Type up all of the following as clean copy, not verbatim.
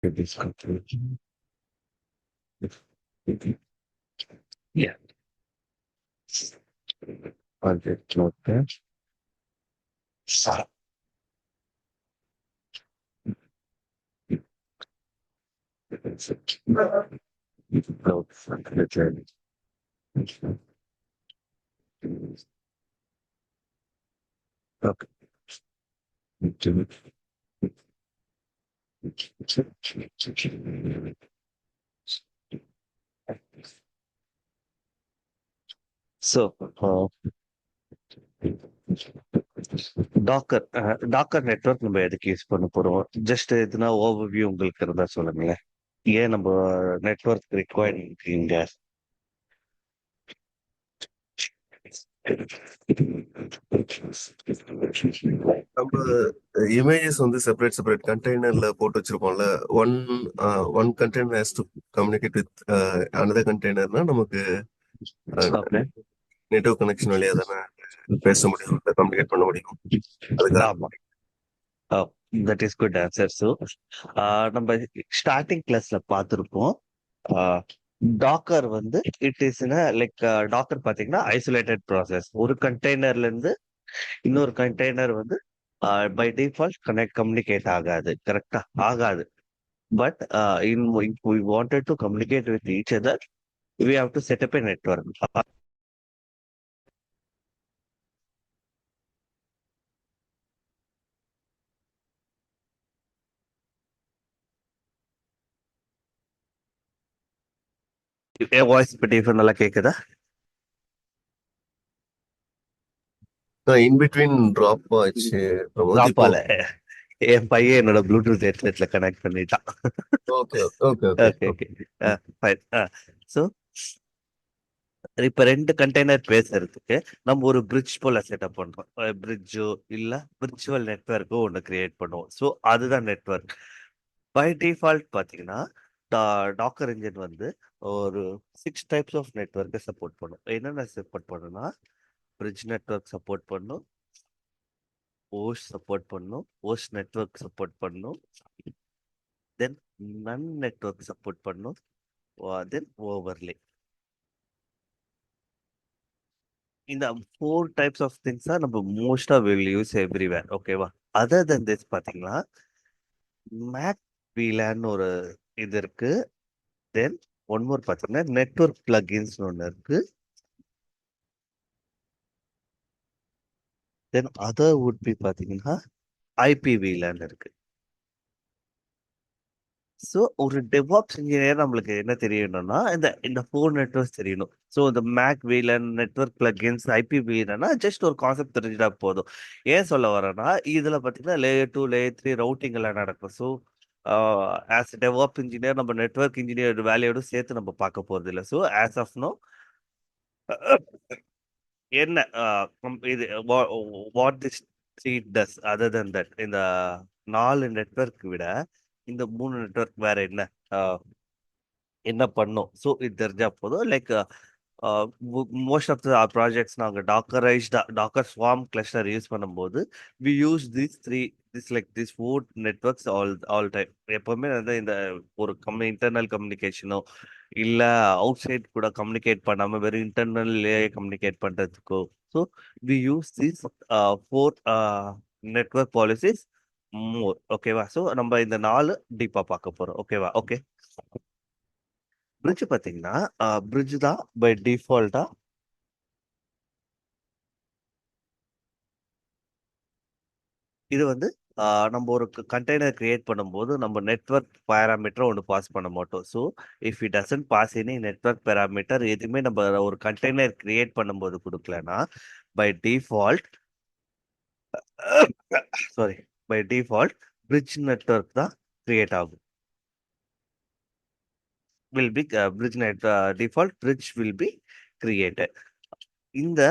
It is conclusion. Yeah. I'll get note there. So, it's a note for the journey. Okay. So, docker network நம்ம எதுக்கு use பண்ண போறோம்? Just எதுனா overview உங்களுக்கு இருந்தா சொல்லுங்களேன். ஏன் நம்ம நெட்வொர்க் ரிக்வயர்ட் இங்க? நம்ம இமேஜஸ் வந்து செப்பரேட் செப்பரேட் கண்டெய்னர்ல போட்டு வச்சிருப்போம்ல. One one container has to communicate with another கண்டெய்னர்னா நமக்கு ஓகே. நெட்வொர்க் கனெக்ஷன் வழியா தானே பேச முடியும், கம்யூனிகேட் பண்ண முடியும். அதுக்காக ஆமா. That is good answer. So நம்ம ஸ்டார்டிங் கிளாஸ்ல பார்த்துருப்போம். டாக்கர் வந்து இட் இஸ் லைக் டாக்கர் பார்த்தீங்கன்னா ஐசோலேட்டட் ப்ராசஸ். ஒரு கண்டெய்னர்ல இருந்து இன்னொரு கண்டெய்னர் வந்து பை டிஃபால்ட் கம்யூனிகேட் ஆகாது. கரெக்டா? ஆகாது. But if we wanted to communicate with each other, we have to set up a network. N voice இப்போ டிஃபரெண்ட் நல்லா கேட்குதா? இன் பிட்வீன் ட்ராப் ஆச்சு பிரமோத். இப்போ ராப்பால என் பையன் என்னோட ப்ளூடூத் ஹெட்செட்ல கனெக்ட் பண்ணிட்டான். Okay okay okay okay okay fine. So இப்போ ரெண்டு கண்டெய்னர் பேசுறதுக்கு நம்ம ஒரு பிரிட்ஜ் போல செட்டப் பண்றோம். பிரிட்ஜோ இல்ல விர்ச்சுவல் நெட்வொர்க்கோ ஒன்று கிரியேட் பண்ணுவோம். ஸோ அதுதான் நெட்வொர்க். பை டிஃபால்ட் பார்த்தீங்கன்னா டாக்கர் இன்ஜின் வந்து ஒரு 6 டைப்ஸ் ஆஃப் நெட்வொர்க்கை சப்போர்ட் பண்ணும். என்னென்ன சப்போர்ட் பண்ணுன்னா, பிரிட்ஜ் நெட்வொர்க் சப்போர்ட் பண்ணும், ஓஸ் சப்போர்ட் பண்ணும், ஓஸ் நெட்வொர்க் சப்போர்ட் பண்ணும், தென் நன் நெட்வொர்க் சப்போர்ட் பண்ணும், தென் ஓவர்லே. இந்த 4 டைப்ஸ் ஆஃப் திங்ஸ் தான் நம்ம மோஸ்டா வில் யூஸ் எவ்ரிவேர். ஓகேவா? அதர் தென் திஸ் பார்த்தீங்கன்னா மேக் VLAN ஒரு இது இருக்கு. தென் ஒன் மோர் பார்த்தீங்கன்னா நெட்வொர்க் பிளகின்ஸ் ஒன்று இருக்கு. தென் அதர் வுட் பி பார்த்தீங்கன்னா ஐபி VLAN இருக்கு. ஸோ ஒரு டெவாப்ஸ் இன்ஜினியர் நம்மளுக்கு என்ன தெரியணும்னா இந்த இந்த 4 நெட்வொர்க்ஸ் தெரியணும். ஸோ இந்த MAC VLAN, network plugins, IP VLANனா ஜஸ்ட் ஒரு கான்செப்ட் தெரிஞ்சுட்டா போதும். ஏன் சொல்ல வரேன்னா இதில் பார்த்தீங்கன்னா லேயர் 2 லேயர் 3 ரவுட்டிங் எல்லாம் நடக்கும். ஸோ ஆஸ் டெவாப் இன்ஜினியர் நம்ம நெட்வொர்க் இன்ஜினியர் வேலையோடு சேர்த்து நம்ம பார்க்க போகிறது இல்லை. ஸோ ஆஸ் ஆஃப் நோ என்ன இது what this three days other then that, இந்த 4 நெட்வொர்க் விட இந்த 3 நெட்வொர்க் வேற என்ன என்ன பண்ணும்? ஸோ இது தெரிஞ்சா போதும். Like most of the projects நாங்கள் டாக்கர் ஸ்வார்ம் கிளஸ்டர் யூஸ் பண்ணும்போது we use this 4 networks all time. எப்பவுமே வந்து இந்த ஒரு இன்டர்னல் கம்யூனிகேஷனோ இல்ல அவுட் சைட் கூட கம்யூனிகேட் பண்ணாம வெறும் இன்டர்னல்லே கம்யூனிகேட் பண்றதுக்கோ, so we use this 4 network policies more. ஓகேவா? ஸோ நம்ம இந்த 4 டீப்பா பார்க்க போறோம். ஓகேவா? ஓகே. பிரிட்ஜ் பார்த்தீங்கன்னா பிரிட்ஜ் தான் பை டிஃபால்ட்டா இது வந்து நம்ம ஒரு கண்டெய்னர் கிரியேட் பண்ணும்போது நம்ம நெட்வொர்க் பேராமீட்டர் ஒன்று பாஸ் பண்ண மாட்டோம். So if it doesn't pass any network parameter எதுவுமே நம்ம ஒரு கண்டெய்னர் கிரியேட் பண்ணும்போது கொடுக்கலன்னா by default sorry by default bridge network தான் கிரியேட் ஆகும். will be bridge net default bridge will be created. இந்த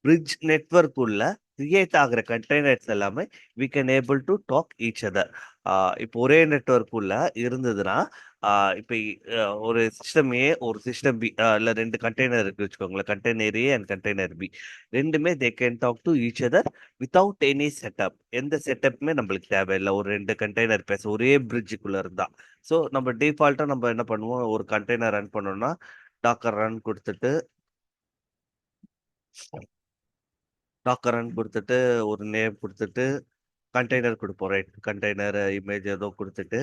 bridge network உள்ள கிரியேட் ஆகிற கண்டெய்னர்ஸ் எல்லாமே we can able to talk each other. இப்போ ஒரே நெட்வொர்க் உள்ள இருந்ததுன்னா இப்போ ஒரு சிஸ்டம் ஏ ஒரு சிஸ்டம் பி இல்ல ரெண்டு கண்டெய்னர் இருக்கு வச்சுக்கோங்களேன். Container A and container B ரெண்டுமே they can talk to each other without any setup. எந்த செட்டப்புமே நம்மளுக்கு தேவையில்லை. ஒரு ரெண்டு கண்டெய்னர் பேச ஒரே பிரிட்ஜுக்குள்ள இருந்தா. ஸோ நம்ம டிஃபால்ட்டா நம்ம என்ன பண்ணுவோம், ஒரு கண்டெய்னர் ரன் பண்ணோம்னா டாக்கர் ரன் கொடுத்துட்டு ஒரு நேம் கொடுத்துட்டு கண்டெய்னர் கொடுப்போம். ரைட், கண்டெய்னர் இமேஜ் ஏதோ கொடுத்துட்டு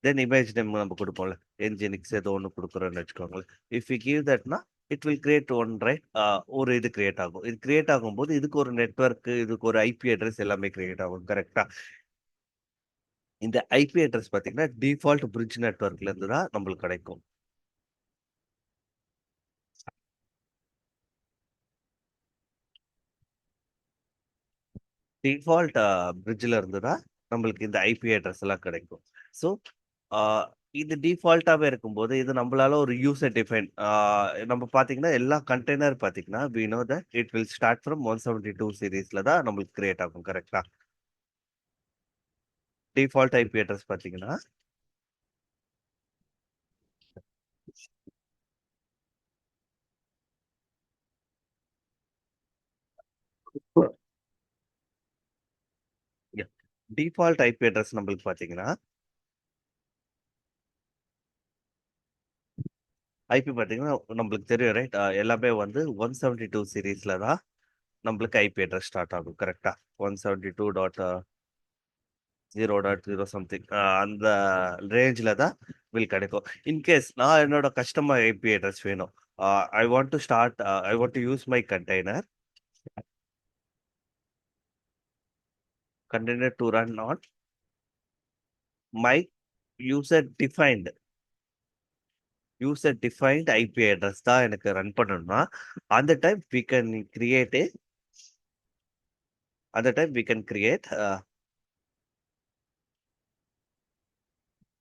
தென் இமேஜ் நேம் நம்ம கொடுப்போம்ல, என்ஜினிக்ஸ் ஏதோ ஒன்று கொடுக்குறோன்னு வச்சுக்கோங்களேன். இஃப் யூ கிவ் தட்னா it will create one, right. ஒரு இது கிரியேட் ஆகும். இது கிரியேட் ஆகும்போது இதுக்கு ஒரு நெட்வொர்க், இதுக்கு ஒரு ஐபி அட்ரஸ் எல்லாமே கிரியேட் ஆகும். கரெக்டா? இந்த ஐபி அட்ரஸ் பார்த்தீங்கன்னா டிஃபால்ட் பிரிட்ஜ் நெட்வொர்க்ல இருந்து தான் நம்மளுக்கு கிடைக்கும். டிஃபால்ட் பிரிட்ஜில் இருந்து தான் நம்மளுக்கு இந்த ஐபி அட்ரஸ் எல்லாம் கிடைக்கும். ஸோ இது டிஃபால்ட்டாகவே இருக்கும்போது இது நம்மளால ஒரு யூசர் டிஃபைன் நம்ம பார்த்தீங்கன்னா எல்லா கண்டெய்னர் பார்த்தீங்கன்னா we know that it will start from 172 சீரீஸில் தான் நம்மளுக்கு கிரியேட் ஆகும். கரெக்டா? டிஃபால்ட் ஐபி அட்ரஸ் பார்த்தீங்கன்னா டிஃபால்ட் ஐபி அட்ரஸ் நம்மளுக்கு பார்த்தீங்கன்னா ஐபி பார்த்தீங்கன்னா நம்மளுக்கு தெரியும், ரைட். எல்லாமே வந்து 172 சீரீஸில் தான் நம்மளுக்கு ஐபி அட்ரஸ் ஸ்டார்ட் ஆகும். கரெக்டா? 172.0.0 சம்திங் அந்த ரேஞ்சில் தான் வில் கிடைக்கும். இன்கேஸ் நான் என்னோட கஸ்டமர் ஐபி அட்ரஸ் வேணும், I want to start, I want to use my container to run on my user defined IP address தான் எனக்கு ரன் பண்ணணும்னா அந்த time we can create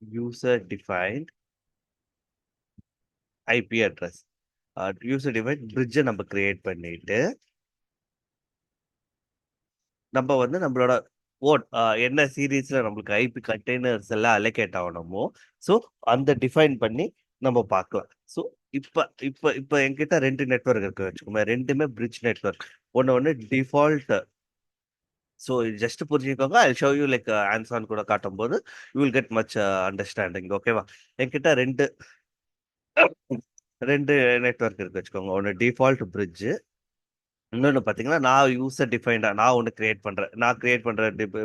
user defined IP address. User define பிரிட்ஜை நம்ம create பண்ணிட்டு நம்ம வந்து நம்மளோட ஓட் என்ன சீரீஸ்ல நம்மளுக்கு ஐபி கண்டெய்னர்ஸ் எல்லாம் அலோகேட் ஆகணுமோ ஸோ அந்த டிஃபைன் பண்ணி நம்ம பார்க்கலாம். ஸோ இப்போ இப்போ இப்போ என்கிட்ட ரெண்டு நெட்வொர்க் இருக்கு வச்சுக்கோங்க. ரெண்டுமே பிரிட்ஜ் நெட்வொர்க். ஒன்று டிஃபால்ட். ஸோ ஜஸ்ட் புரிஞ்சுக்கோங்க. I show you like hands on கூட காட்டும் போது you will get much understanding. ஓகேவா? என்கிட்ட ரெண்டு ரெண்டு நெட்வொர்க் இருக்கு வச்சுக்கோங்க. ஒன்று டிஃபால்ட் பிரிட்ஜ், இன்னொன்று பார்த்தீங்கன்னா நான் யூசர் டிஃபைன்டா நான் ஒன்று கிரியேட் பண்றேன். நான் கிரியேட் பண்ற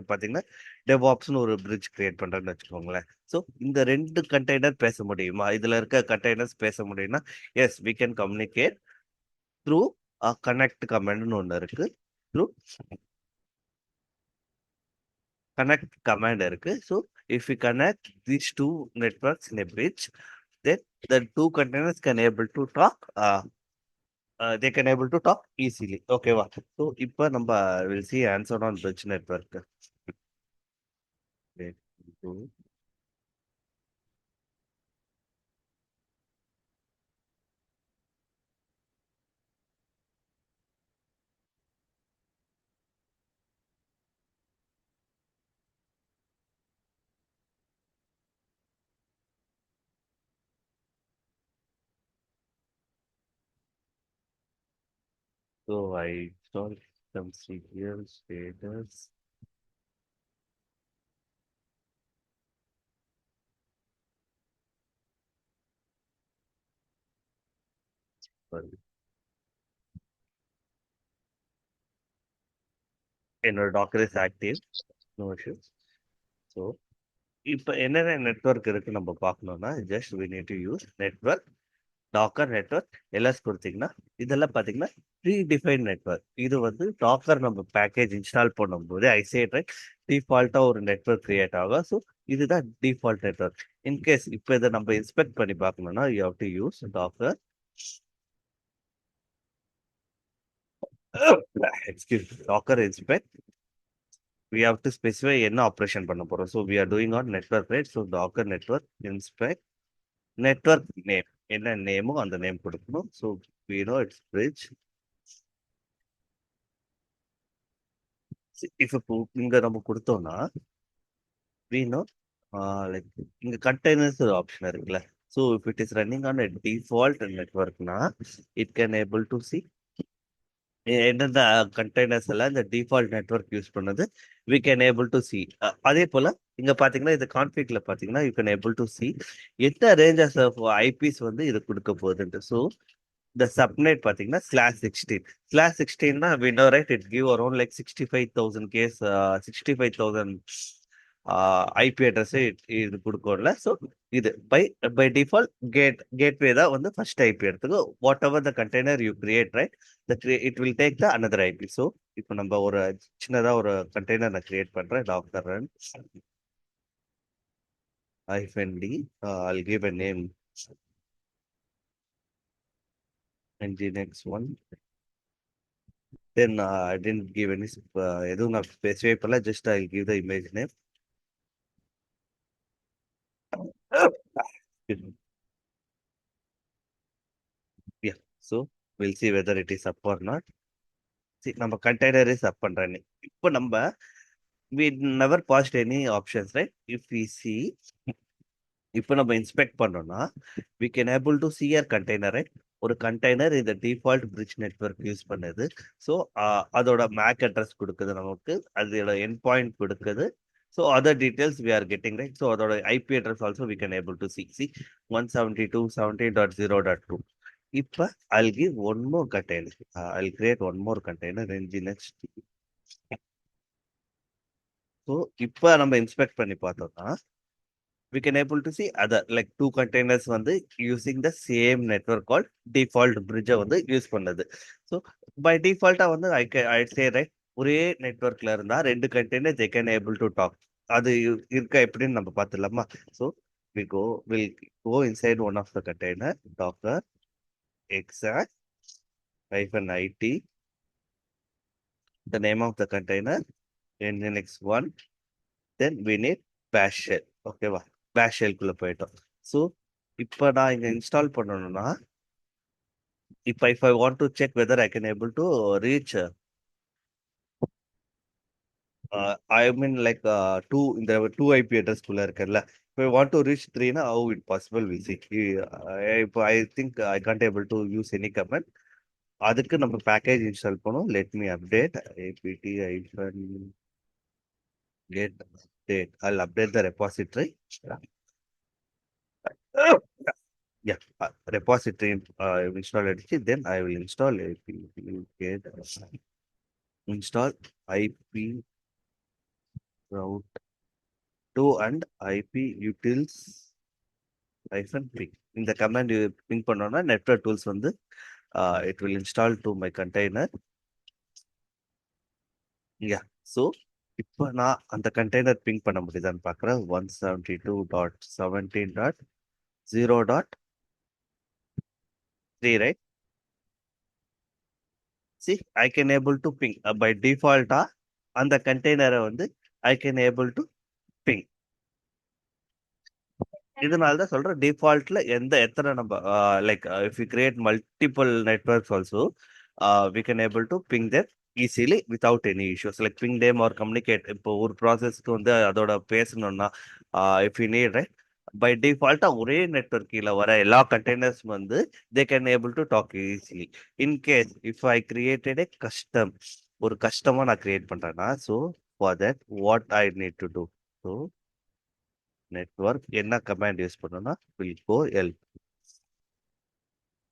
பார்த்தீங்கன்னா டெவாப்ஸ்னு ஒரு பிரிட்ஜ் கிரியேட் பண்றேன்னு வச்சுக்கோங்களேன். ஸோ இந்த ரெண்டு கண்டெய்னர் பேச முடியுமா? இதுல இருக்க கண்டெய்னர்ஸ் பேச முடியும்னா yes we can communicate through connect கமெண்ட்னு ஒன்று இருக்கு. த்ரூ கனெக்ட் கமாண்ட் இருக்கு. So if you connect these two networks in a bridge then the two containers can able to talk, they can able to talk easily. ஓகேவா? So இப்போ நம்ம will see answer on bridge network. So I install some serial status. Sorry. என்னோட docker is active, no issues. So இப்போ என்னென்ன network இருக்கு நம்ம பார்க்கணும்னா just we need to use network docker network LS கொடுத்தீங்கன்னா இதெல்லாம் பார்த்தீங்கன்னா ப்ரீ டிஃபைன் நெட்வொர்க். இது வந்து டாக்கர் நம்ம பேக்கேஜ் இன்ஸ்டால் பண்ணும்போது ஐசேட் ரைட் டிஃபால்ட்டாக ஒரு நெட்வொர்க் கிரியேட் ஆகும். ஸோ இதுதான் டிஃபால்ட் நெட்வொர்க். இன்கேஸ் இப்போ இதை நம்ம இன்ஸ்பெக்ட் பண்ணி பார்க்கணும்னா you have to use docker docker inspect. we have to specify என்ன ஆப்ரேஷன் பண்ண போறோம். So we are doing on network, right? So docker network inspect network name, என்ன நேமோ அந்த நேம் கொடுக்கணும். So we know it's bridge இப்போ இங்க நம்ம கொடுத்தோம்னா we know like இங்க containers ஒரு ஆப்ஷன் இருக்குல்ல. So if it is running on a default network னா it can able to see எந்தெந்த கண்டெய்னர்ஸ் எல்லாம் இந்த டிஃபால்ட் நெட்வொர்க் யூஸ் பண்ணது we can able to see. அதே போல இங்க பாத்தீங்கன்னா இந்த கான்ஃபிக்ல பாத்தீங்கன்னா you can able to see எந்த ரேஞ்சஸ் ஆஃப் ஐபிஸ் வந்து இது கொடுக்க போகுதுன்ட்டு. ஸோ இந்த சப்நெட் பாத்தீங்கன்னா slash 16 we know right it give around like 65,000 case 65,000 IP address இது கொடுக்கும்ல. ஸோ இது பை டிஃபால்ட் கேட்வே தான் வந்து ஃபர்ஸ்ட் ஐபி எடுத்துக்கோ. Whatever the container you create right it will take the another IP. So இப்போ நம்ம ஒரு சின்னதா ஒரு கண்டெய்னர் நான் கிரியேட் பண்றேன். Docker run -d I'll give a name nginx1. Then I didn't give any எதுவும் நான் ஸ்பெசிஃபை பண்ணல. Just I give the image name. Yeah. So we'll see whether it is up or not. See, நம்ம container is up பண்றேன். இப்போ நம்ம we never passed any options, right? If we see இப்போ நம்ம inspect பண்ணோம்னா we can able to see a container, right? ஒரு container இந்த default bridge network use பண்ணுது. ஸோ அதோட மேக் அட்ரஸ் கொடுக்குது நமக்கு, அதோட எண்ட் பாயிண்ட் கொடுக்குது. So other details we are getting right. So அதோட IP address also we can able to see 172.17.0.2. இப்போ I'll give one more container. I'll create one more container nginx. So இப்போ நம்ம inspect பண்ணி பார்த்தோம்னா we can able to see other like two containers வந்து using the same network called default bridge வந்து use பண்ணது. So by டிஃபால்ட்டா வந்து I say right ஒரே நெட்வொர்க்ல இருந்தா ரெண்டு container they can able to talk. அது இருக்க எப்படின்னு நம்ம பார்த்துடலாமா? So we'll go inside one of the container docker exact -it, the name of the container nginx1, then we need bash shell. ஓகேவா? பேஷ் ஷெல்குள்ள போயிட்டோம். ஸோ இப்போ நான் இங்க இன்ஸ்டால் பண்ணணும்னா இப்போ if I want to check whether I can able to reach I mean like இந்த 2 IP address குள்ள இருக்குல்ல. If I want to reach 3 னா how it possible we see. இப்போ I think I can't able to use any command. அதுக்கு நம்ம package install பண்ணோம். let me update apt get update. I'll update the repository. Yeah, repository install edichi, then I will install get install IP route 2 and IP utils -ping. இந்த command ping பண்ணோம்னா network tools வந்து it will install to my container. Yeah. So இப்போ நான் அந்த container ping பண்ண முடியுதான்னு பார்க்குறேன். 172.17.0.3 right? See, I can able to ping by default அந்த கண்டெய்னரை வந்து I can able to ping. இதனால தான் சொல்றேன் டிஃபால்ட்ல எத்தனை நம்ம like if you create multiple networks also we can able to ping them easily without any issues like ping them or communicate. இப்போ ஒரு ப்ராசஸ்க்கு வந்து அதோட பேசணும்னா if you need right by டிஃபால்ட்டா ஒரே நெட்வொர்க் கீழே வர எல்லா கண்டெய்னர்ஸ் வந்து they can able to talk easily. In case if I created a custom, ஒரு கஸ்டமா நான் கிரியேட் பண்றேன்னா so for that what I need to two. So network என்ன கமாண்ட் யூஸ் பண்ணனும்னா will go help.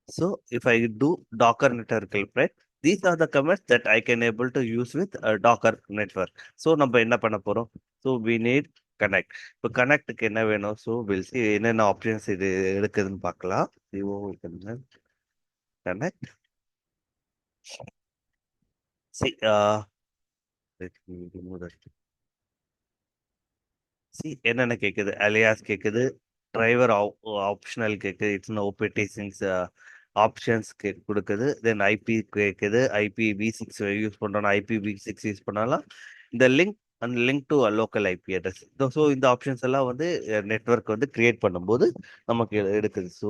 So if I do docker network help, right, these are the commands that I can able to use with a docker network. So நம்ம என்ன பண்ண போறோம்? So we need connect. இப்போ கனெக்ட்க்கு என்ன வேணும்? So we'll see என்னென்ன options இது இருக்குதுன்னு பார்க்கலாம். connect. See, let me remove that. See, என்னென்ன கேக்குது? alias கேக்குது, டிரைவர் ஆப்ஷனல் கேக்குது, இட்ஸ் ஓபிடி சிங்ஸ் ஆப்ஷன்ஸ் கொடுக்குது, தென் ஐபி கேக்குது. IPv6 யூஸ் பண்றோம்னா IPv6 யூஸ் பண்ணலாம். இந்த link and link to local IP address. So இந்த ஆப்ஷன்ஸ் எல்லாம் வந்து நெட்வொர்க் வந்து கிரியேட் பண்ணும்போது நமக்கு எடுக்குது. ஸோ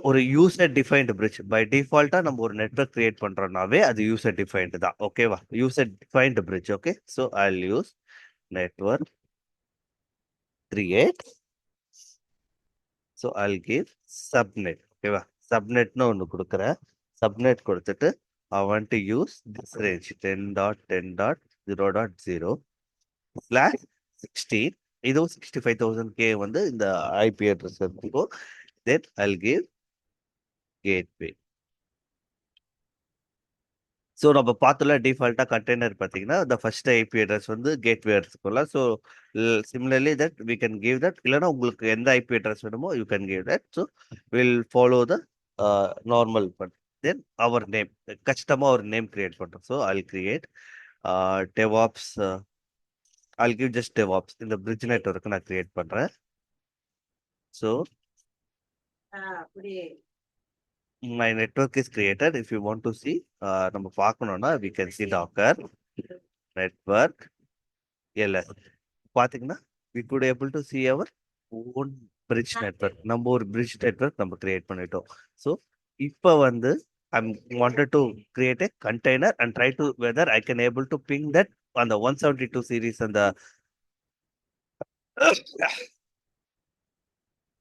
ஒரு யூசர் டிஃபைன்டு பிரிட்ஜ் பை டிஃபால்ட்டா நம்ம ஒரு நெட்வொர்க் கிரியேட் பண்றோம்னாவே அது யூசர் டிஃபைன்டு தான். ஓகேவா? User defined bridge. Okay, so I use network create. So I'll give subnet. ஓகேவா? சப்நெட்னு ஒன்று கொடுக்குறேன். சப்நெட் கொடுத்துட்டு I want to use this range 10.10.0.0/16. இதுவும் 65,000K வந்து இந்த ஐபி அட்ரஸ் இருக்கும். Then I'll give gateway. So நம்ம பார்த்தோம்ல டிஃபால்ட்டாக கண்டெய்னர் பார்த்தீங்கன்னா இந்த ஃபர்ஸ்ட் ஐபி அட்ரஸ் வந்து கேட்வே எடுத்துக்கோல. So similarly that we can give that. இல்லைன்னா உங்களுக்கு எந்த ஐபி அட்ரஸ் வேணுமோ you can give that. So will follow the normal but then our name கஸ்டமாக ஒரு நேம் கிரியேட் பண்ணுறோம். So I'll create DevOps. I'll give just DevOps. இந்த bridge network நான் create பண்ணுறேன். So my network is created. If you want to see நம்ம பார்க்கணும்னா we can see docker network ls. பாத்தீங்கன்னா we could able to see our own bridge network. நம்ம ஒரு bridge network நம்ம create பண்ணிட்டோம். So இப்போ வந்து I'm wanted to create a container and try to whether I can able to ping that on the 172 series and the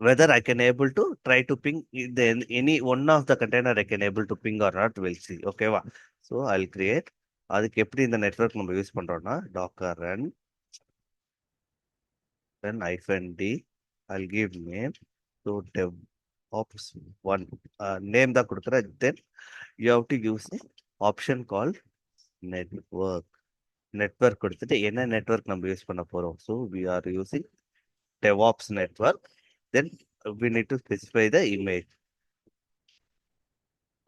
whether I can able to try to ping the any one of the container I can able to ping or not, we'll see. ஓகேவா? So I'll create. அதுக்கு எப்படி இந்த network நம்ம use பண்றோம்னா docker run then -d. I'll give name. So devops one name தான் கொடுக்குறேன். Then you have to use a option called network. Network கொடுத்துட்டு என்ன நெட்வொர்க் நம்ம யூஸ் பண்ண போறோம். So we are using DevOps network. Then we need to specify the image.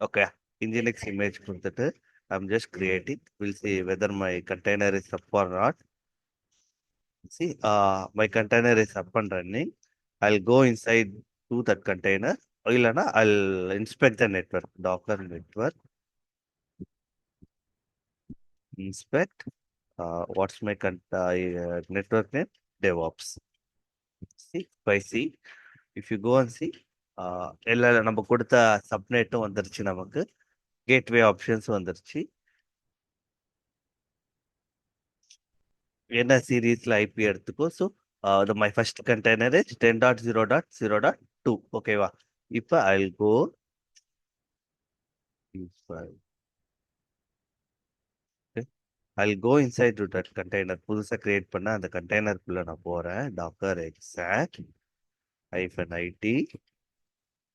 Okay, Nginx image கொடுத்துட்டு I'm just creating. We'll see whether my container is up or not. See, my container is up and running. I'll go inside to that container. இல்லைன்னா I'll inspect the network. Docker network inspect. What's my network name? DevOps. See, by see, if you go and see, எல்லா நம்ம கொடுத்த சப்நெட்டும் வந்துருச்சு, நமக்கு gateway options வந்துருச்சு. என்ன சீரீஸ்ல IP எடுத்துக்கோ. So my first container is 10.0.0.2. ஓகேவா? இப்போ I will go inside to that container. புதுசாக கிரியேட் பண்ண அந்த கண்டெய்னருக்குள்ள நான் போறேன். Docker exact -it.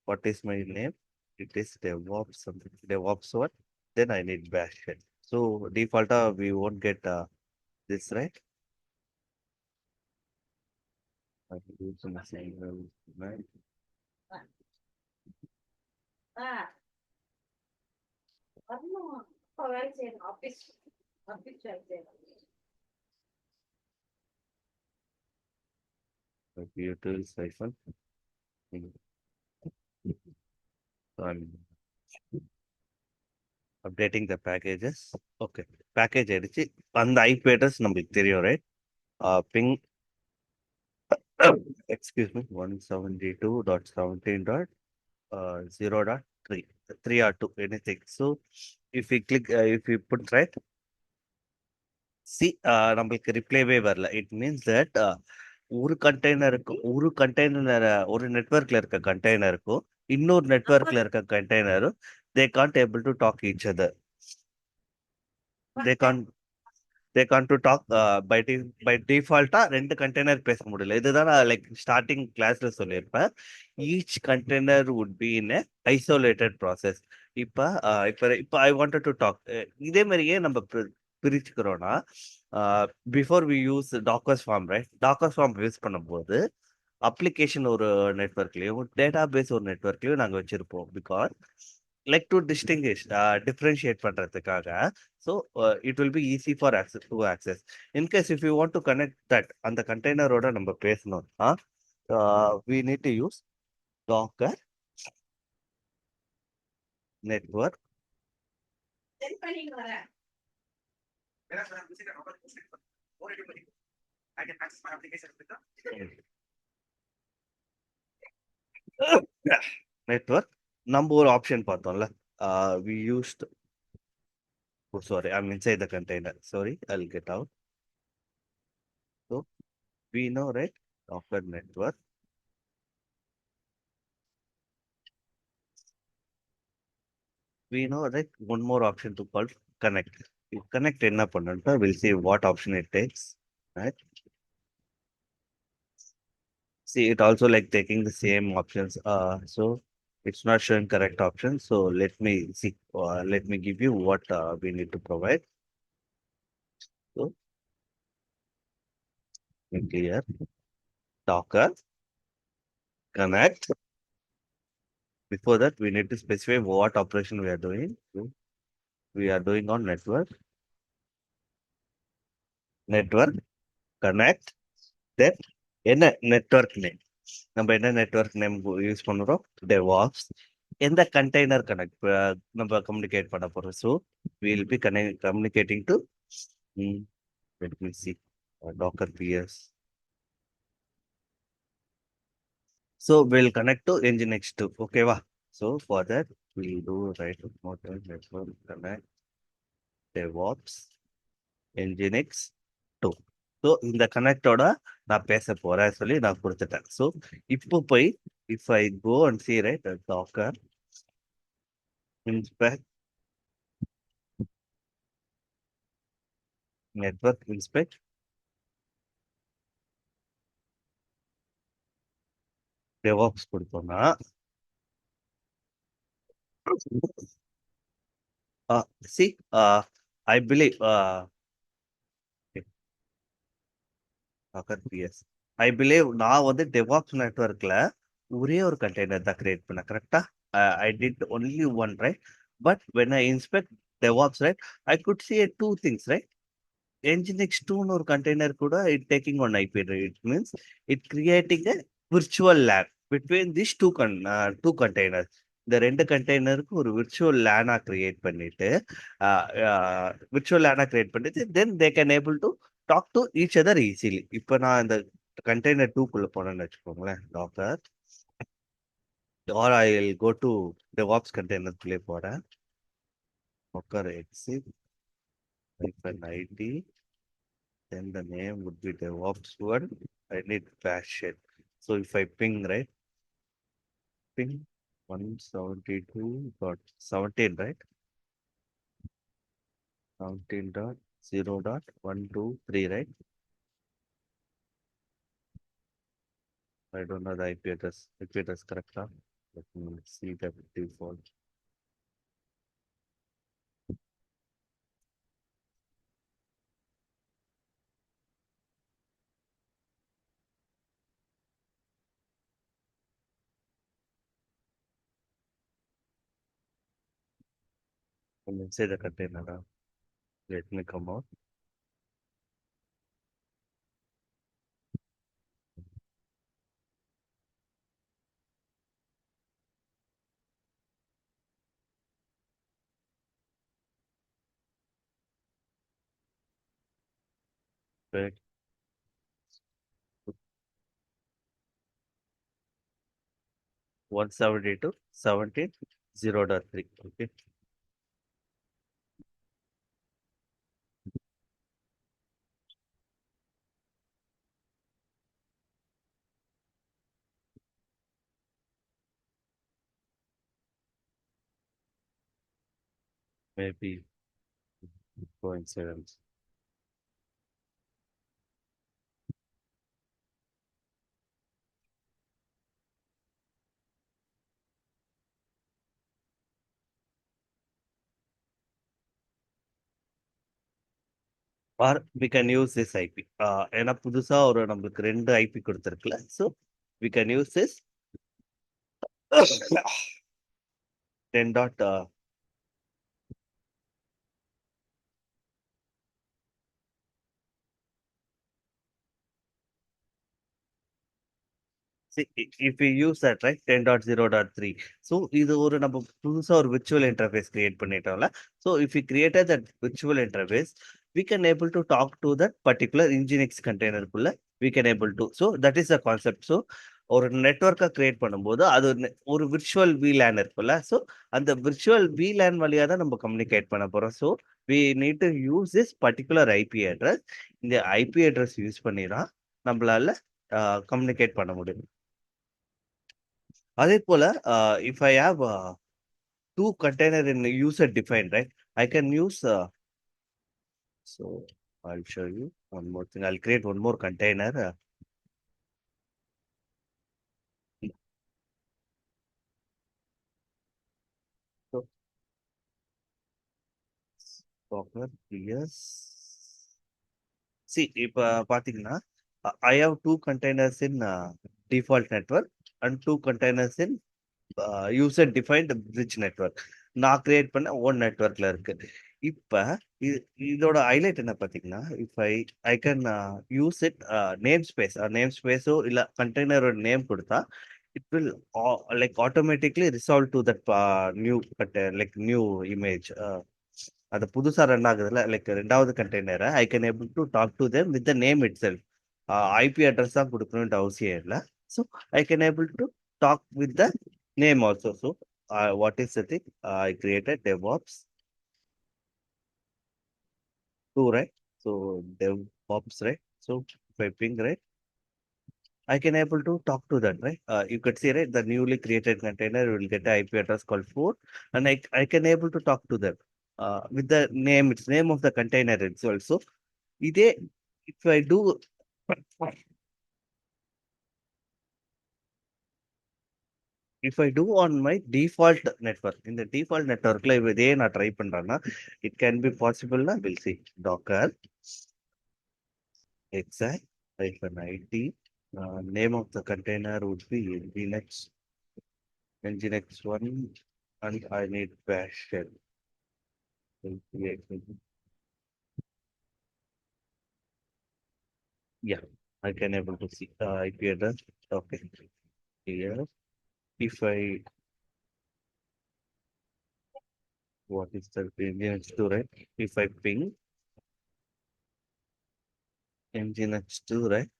What is my name? It is DevOps something. DevOps what? Then I need bash shell. So default we won't get this, right? Utils -. So I'm updating the packages. Okay, package ஆயிடுச்சு. அந்த IP address நம்மளுக்கு தெரியும், right? Ping excuse me 172.17.0.3 3 or 2 anything. So if we click if we put right, see நம்மளுக்கு ரிப்ளைவே வரல. It means that ஒரு container ஒரு நெட்வொர்க்ல இருக்க கண்டெய்னருக்கும் இன்னொரு நெட்வொர்க்ல இருக்க கண்டெய்னரும் they can't able to talk each other. they can't to talk by default ரெண்டு container பேச முடியல. இதுதான் நான் லைக் ஸ்டார்டிங் கிளாஸ்ல சொல்லியிருப்பேன். Each container would be in isolated process. இப்போ இப்போ ஐ வாண்டட் டு டாக். இதே மாதிரியே நம்ம பிரிச்சுக்கிறோம்னா before we use dockers form, right? Dockers form use பண்ணும்போது அப்ளிகேஷன் ஒரு நெட்வொர்க்லயும் டேட்டா பேஸ் ஒரு நெட்வொர்க்லயும் நாங்கள் வச்சிருப்போம். பிகாஸ் லைக் டு டிஃப்ரென்ஷியேட் பண்றதுக்காக. So it will be easy for access. In case if you want to connect that அந்த கண்டெய்னரோட நம்ம பேசணும்னா we need to use docker network. Network நம்ம ஒரு ஆப்ஷன் பார்த்தோம்ல we used oh sorry I'm inside the container sorry I'll get out so we know right Docker network we know that one more option to call connect if connect என்ன பண்ணா we'll see what option it takes right see it also like taking the same options so it's not showing correct options so let me see let me give you what we need to provide so in here Docker connect. Before that, we need to specify what operation we are doing. So, we are doing on network, connect, then என்ன network name நம்ம என்ன network name use பண்ணுறோம் DevOps எந்த container connect நம்ம communicate பண்ண போகிறோம் so will be communicating to let me see docker ps so we'll connect to nginx 2 okay va so for that we'll do right model network connect devops nginx 2 so இந்த கனெக்டோட நான் பேச போறேன் சொல்லி நான் கொடுத்துட்டேன் ஸோ இப்போ போய் if I go and see right docker inspect network inspect DevOps கொடுத்தோம்னா see I believe docker PS I believe நான் வந்து டெவாப்ஸ் நெட்வொர்க்ல ஒரே ஒரு கண்டெய்னர் தான் கிரியேட் பண்ணேன் கரெக்டா I did only one right but when I inspect DevOps right I could see two things right nginx 2 ன்னு ஒரு கண்டெய்னர் கூட it taking one IP it means it creating a virtual LAN between these two containers இந்த ரெண்டு கண்டெய்னருக்கு ஒரு virtual லேனா create பண்ணிட்டு virtual லேனா கிரியேட் பண்ணிட்டு then they can able to talk to each other easily இப்போ நான் இந்த கண்டெய்னர் டூக்குள்ள போனேன்னு வச்சுக்கோங்களேன் docker or I will go to DevOps கண்டெய்னருக்குள்ளே போறேன் docker exit -it then the name would be DevOps one. I need bash it. So if I ping, right? Ping 172.17, right? 17.0.123, right? I don't know the IP address. IP address correct? Huh? Let me see the default. And inside the container. Let me come out. Right. 172.17.0.3. Okay. Maybe coincidence. Or we can use this IP ஏன்னா புதுசா ஒரு நம்மளுக்கு ரெண்டு IP கொடுத்துருக்குல்ல so we can use this 10 dot if we use that right 10.0.3 so இது ஒரு நம்ம புதுசா ஒரு virtual interface create பண்ணிட்டோம்ல so if we created that virtual interface we can able to talk to that particular nginx container குள்ள we can able to so that is the concept so ஒரு நெட்வொர்க்கை create பண்ணும்போது அது ஒரு virtual VLAN இருக்குல்ல. So அந்த virtual VLAN வழியா தான் நம்ம கம்யூனிகேட் பண்ண போறோம். So we need to use this particular IP address. இந்த ஐபி அட்ரஸ் யூஸ் பண்ணி தான் நம்மளால கம்யூனிகேட் பண்ண முடியும். அதே போல if I have two container in user defined, right? I can use so I'll show you one more thing. I'll create one more container. So Docker yes. See, இப்ப பாத்தீங்கன்னா I have two containers in default network and two containers in user defined bridge network. நான் create பண்ண own நெட்ஒர்க்ல இருக்கு. இப்ப இதோட highlight என்ன பாத்தீங்கன்னா, if I can use it namespace நேம் ஸ்பேஸோ இல்ல கண்டெய்னரோட நேம் கொடுத்தா it will like automatically resolve to that new like new image. அது புதுசா ரன் ஆகுதுல லைக் ரெண்டாவது கண்டெய்னரை I can able to talk to them with the name itself. IP address தான் கொடுக்கணும்னு அவசியம் இல்லை. So I can able to talk with the name also. So, what is the thing? I created DevOps 2, right? So, DevOps, right? So, if I ping, right, I can able to talk to that, right? You could see, right, the newly created container will get an IP address called 4, and I can able to talk to them with the name, it's name of the container itself. So, if I do if I do on my default network, in the default network, இதே நான் try பண்றேன்னா it can be possible. We'll see docker exact -it. Name of the container would be nginx1, and I need bash shell. Yeah, I can able to see IP address. Okay, here if I what is the nginx2, right? If I ping nginx2, right?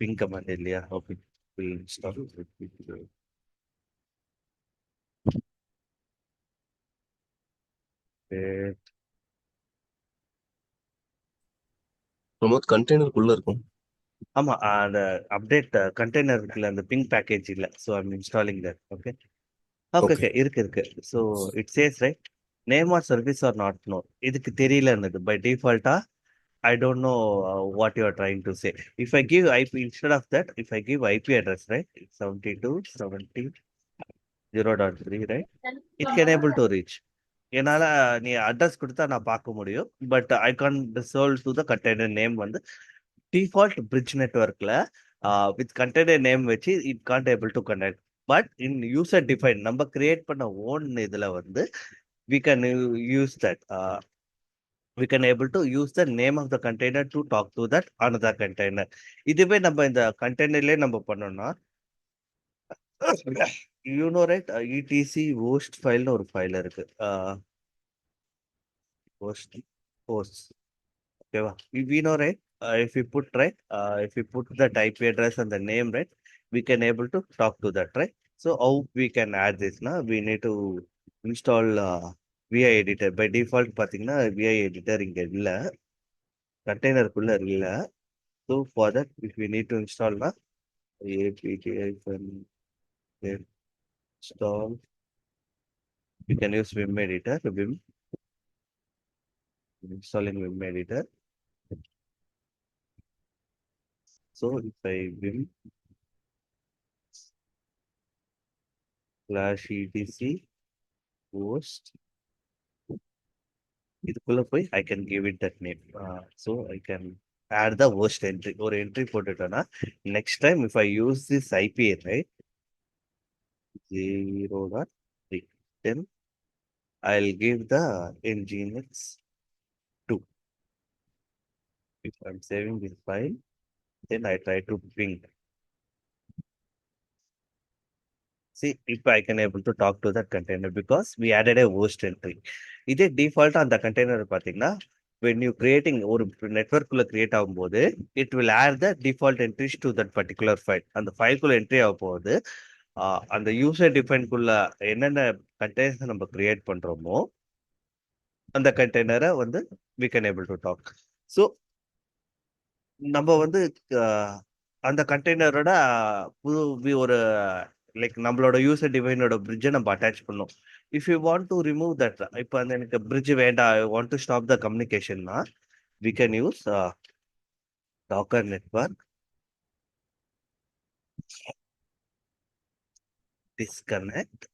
Ping command இல்லையா? Okay, we install it. Pramod கண்டெய்னருக்குள்ள இருக்கும். ஆமா அந்த update container இருக்குல்ல அந்த ping package இல்ல. So I'm installing that. Okay okay okay okay இருக்கு. So it says right name or service ஆர் known நோ. இதுக்கு தெரியலன்னது பை டிஃபால்ட்டா I don't know what you are trying to say. If I give IP instead of that, if I give IP address, right, 72.70.0.3, right, it can able to reach. என்னால நீ address கொடுத்தா நான் பார்க்க முடியும். But I can't resolve to the container name வந்து default bridge நெட்ஒர்க்ல with container name வச்சு it can't able to connect. But in user define நம்ம கிரியேட் பண்ண ஓன் இதுல வந்து we can use that. We can able to use the name of the container to talk to that another container. இதுவே நம்ம இந்த கண்டெய்னர்லயே நம்ம பண்ணோம்னா you know right, etc host file ஒரு ஃபைல் இருக்கு. host host okay va? We know right, if we put right, if we put the IP address and the name, right, we can able to talk to that, right? So how we can add this na, we need to install vi editor. By default பாத்தீங்கன்னா vi editor இங்க இல்ல, கண்டெய்னருக்குள்ள இல்ல. So for that, if we need to install na apt install, we can use vim editor. Vim installing vim editor. So if I vim /etc host, இதுக்குள்ள போய் I can give it that name. So I can add the host entry. ஒரு entry போட்டுட்டோம்னா next time if I use this IP, right, 0.3, then I'll give the nginx2. If I'm saving this file, then I try to ping. See, if I can able to talk to that container because we added a host entry. இதே default அந்த container பார்த்தீங்கன்னா when you creating ஒரு நெட்வொர்க்குள்ள create ஆகும்போது it will add the default entries to that particular file. அந்த ஃபைல்குள்ள entry ஆக போகுது. அந்த யூசர் டிஃபைன்குள்ள என்னென்ன கண்டெய்னர்ஸ் நம்ம கிரியேட் பண்றோமோ அந்த கண்டெய்னரை வந்து we can able to talk. So நம்ம வந்து அந்த கண்டெய்னரோட ஒரு லைக் நம்மளோட யூசர் டிவைனோட பிரிட்ஜை நம்ம அட்டாச் பண்ணோம். If you want to remove that, இப்போ அந்த எனக்கு பிரிட்ஜ் வேண்டாம், I want to stop the கம்யூனிகேஷன்னா we can use docker network disconnect.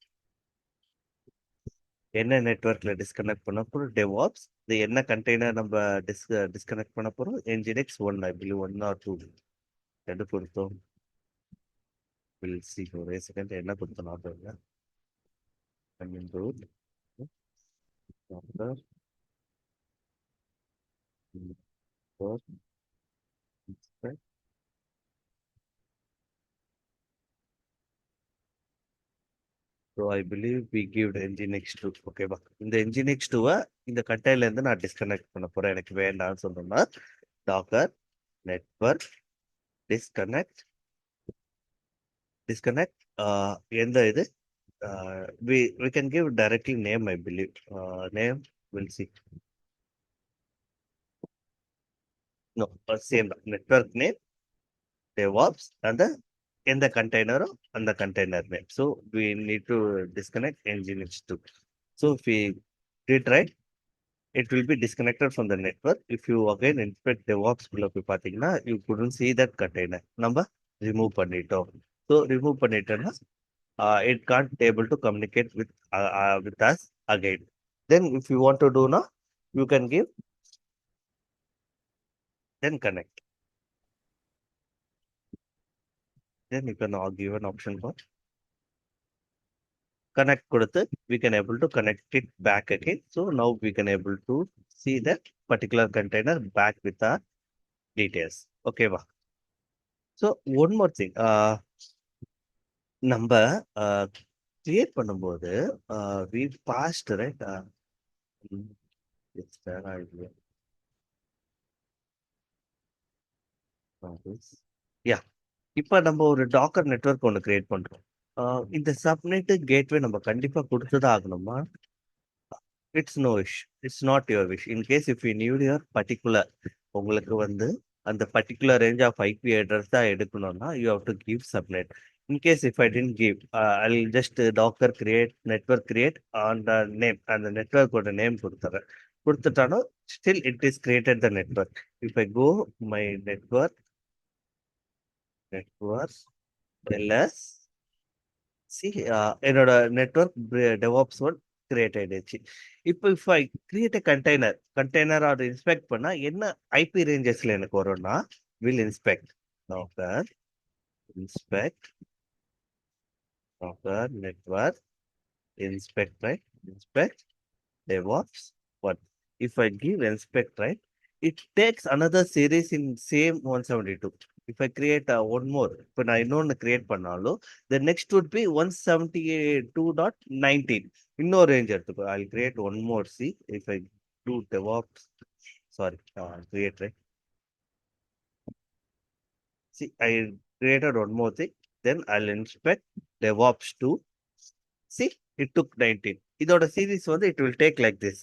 என்ன நெட்வொர்க்ல டிஸ்கனெக்ட் பண்ண போறோம்? டெவாப்ஸ். இது என்ன கண்டெய்னர் நம்ம டிஸ்கனெக்ட் பண்ண போறோம்? என்ஜினிக்ஸ் 1, ஐ பிலீவ் 1 or 2 ரெண்டு கொடுத்தோம். Will see. ஒரே செகண்ட் என்ன கொடுத்தோம் ஆர்டர்ல. I mean root docker so I believe we give Nginx 2. ஓகேவா? இந்த Nginx 2-வை இந்த கண்டைல இருந்து நான் டிஸ்கனெக்ட் பண்ண போறேன். எனக்கு வேண்டாம்னு சொன்னோம்னா டாக்கர் நெட்வொர்க் டிஸ்கனெக்ட். டிஸ்கனெக்ட் எந்த இது we can give directly name, I believe. Name, we'll see. No, same network name, DevOps, and the in the container and the container name. So we need to disconnect Nginx 2. So if we did right, it will be disconnected from the network. If you again inspect DevOps below, you couldn't see that container. Number remove பண்ணிட்டோம். So remove பண்ணிட்டோம்னா it can't able to communicate with us again. Then if you want to do now, you can give then connect. Then you can give an option for connect கொடுத்து we can able to connect it back again. So now we can able to see that particular container back with our details. Okay வா? So one more thing, நம்ம create பண்ணும்போது we passed, right? It's there, yeah. இப்போ நம்ம ஒரு Docker network ஒன்று create பண்றோம். இந்த subnet gateway நம்ம கண்டிப்பா கொடுத்துதான் ஆகணுமா? It's no wish. It's not your wish. In case if you need your particular, உங்களுக்கு வந்து அந்த particular range of IP address தான் எடுக்கணும்னா you have to give subnet. In case if I didn't give, I just docker create network create அந்த name, அந்த நெட்வொர்க்கோட name கொடுத்துட்டாலும் still it is created the network. If I go my network LS see, என்னோட network DevOps one create ஆயிடுச்சு. இப்போ if I create a container or inspect பண்ணா என்ன IP ரேஞ்சஸ்ல எனக்கு வரும்னா will inspect docker inspect docker network inspect, right? Inspect DevOps. What if I give inspect, right? It takes another series in same 172. If I create one more, when I know create panalo, the next would be 172.19. In no range, I'll create one more. See if I do DevOps. Sorry, create, right? See, I created one more thing. Then I'll inspect DevOps 2. See, it took 19. இதோட series வந்து it will take like this.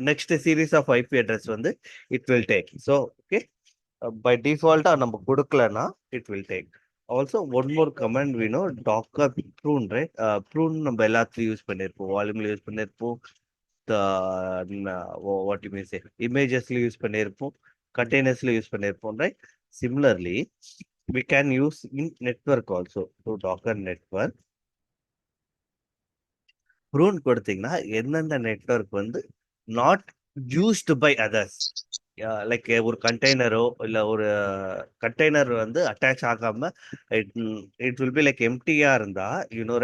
Next series of IP address வந்து it will take. So, okay. By default, நம்ம கொடுக்கலனா it will take. Also, one more command we know, docker prune, right? Prune நம்ம எல்லாத்துலயும் use பண்ணிருப்போம். வால்யூம்ல use பண்ணிருப்போம். What you may say, imagesல use பண்ணிருப்போம். Containersல யூஸ் பண்ணிருப்போம், right? Similarly, we can use in network also. So, docker network prune கொடுத்தீங்கன்னா எந்தெந்த நெட்வொர்க் வந்து not used by others, like ஒரு கண்டெய்னரோ இல்லை ஒரு கண்டெய்னர் வந்து அட்டாச் ஆகாம இட் வில் பி லைக் எம்டியா இருந்தா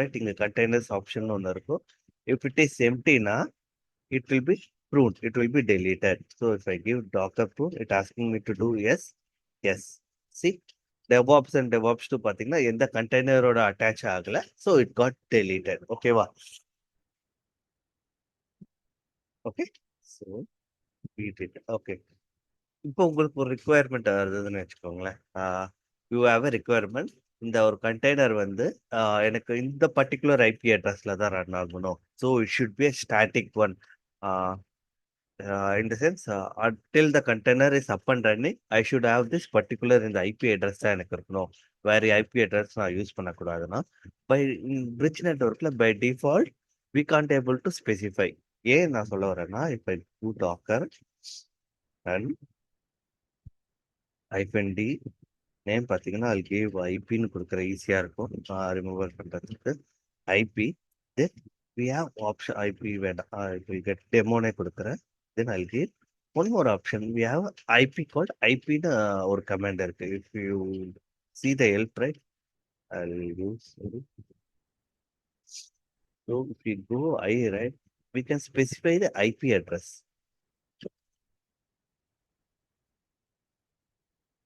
ரைட், இங்க கண்டெய்னர்ஸ் ஆப்ஷன் ஒன்று இருக்கும். இஃப் இட் இஸ் எம்டினா it will be pruned, it will be deleted. So if I give docker prune, it asking me to do yes. See, DevOps and DevOps 2 பாத்தீங்கன்னா எந்த கண்டெய்னரோட attach ஆகல, so it got deleted. ஓகேவா? Okay, so okay. இப்போ உங்களுக்கு ஒரு requirement வருதுன்னு வச்சுக்கோங்களேன். You have a requirement. இந்த ஒரு கண்டெய்னர் வந்து எனக்கு இந்த பர்ட்டிகுலர் ஐபி அட்ரஸ்ல தான் ரன் ஆகணும். So it should be a static one. In the sense, until the container is up and running, I should have this particular இந்த ஐபி அட்ரஸ் தான் எனக்கு இருக்கணும். வேற ஐபி அட்ரஸ் நான் யூஸ் பண்ணக்கூடாதுன்னா பை பிரிட்ஜ் நெட்ஒர்க்ல by default we can't able to specify. ஏன் நான் சொல்ல வரேன்னா, இப்போ do docker and hyphen D name பார்த்தீங்கன்னா அது கேவ் ஐபின்னு கொடுக்குற ஈஸியாக இருக்கும் ரிமூவல் பண்ணுறதுக்கு. IP then we have option IP வேண்டாம், இப்போ கெட் டெமோனே கொடுக்குறேன். Then I'll give one more option. We have IP called ஐபின்னு ஒரு கமாண்ட் இருக்கு. If you see the help right, I'll use. So if you go I right, we can specify the IP address.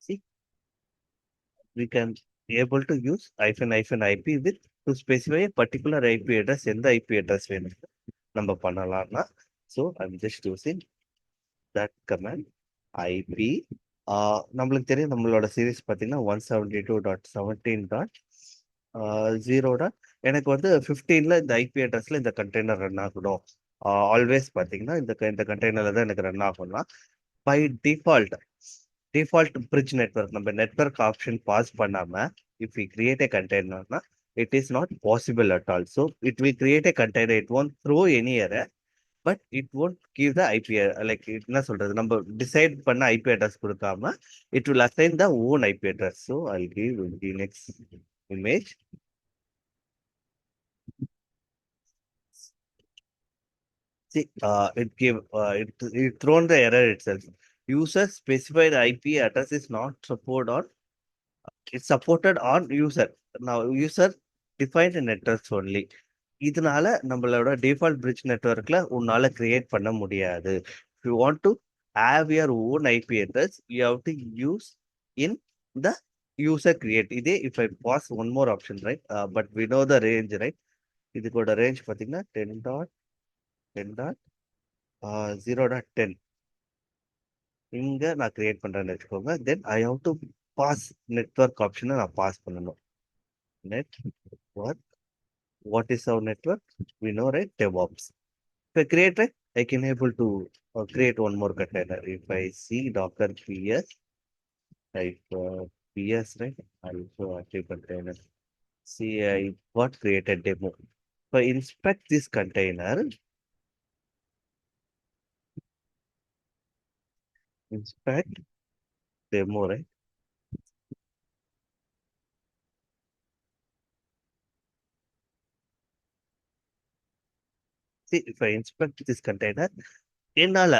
See, we can able to use hyphen IP with to specify a particular IP address. எந்த IP address வேணும் நம்ம பண்ணலாம்னா, so I'm just using that command IP. நம்மளுக்கு தெரியும் நம்மளோட series பார்த்தீங்கன்னா 172.17.0 எனக்கு வந்து 15ல இந்த ஐபி அட்ரஸ்ல இந்த கண்டெய்னர் ரன் ஆகணும். ஆல்வேஸ் பார்த்தீங்கன்னா இந்த கண்டெய்னர்ல தான் எனக்கு ரன் ஆகும்னா பை டிஃபால்ட் பிரிட்ஜ் நெட்வொர்க் நம்ம நெட்வொர்க் ஆப்ஷன் பாஸ் பண்ணாம இஃப் வி கிரியேட் ஏ கண்டெய்னர்னா it is not possible at all. So it will create a container, it won't throw any error, but it won't give the IP. Like என்ன சொல்றது, நம்ம decide பண்ண IP address கொடுக்காம it will assign the own IP address. So I give the next image. See, it thrown the error itself. User specified IP address is not supported on. It's supported on user. Now user defined networks only. இதனால நம்மளோட default bridge நெட்வொர்க்ல உன்னால create பண்ண முடியாது. If you want to have your own IP address, you have to use in the user create. இதே if I pass one more option, right? But we know the range, right? இதுக்கோட range பார்த்தீங்கன்னா 10.10.0.10 இங்க நான் create பண்றேன்னு வச்சுக்கோங்க. Then I have to pass network ஆப்ஷனை நான் pass பண்ணணும். Network, what is our network? We know right, DevOps. If I create, right, I can able to create one more container. If I see Docker PS, type PS, right, I'll show active container. See, I got created demo. If I inspect this container, inspect demo, right? See, if I inspect this container, என்னால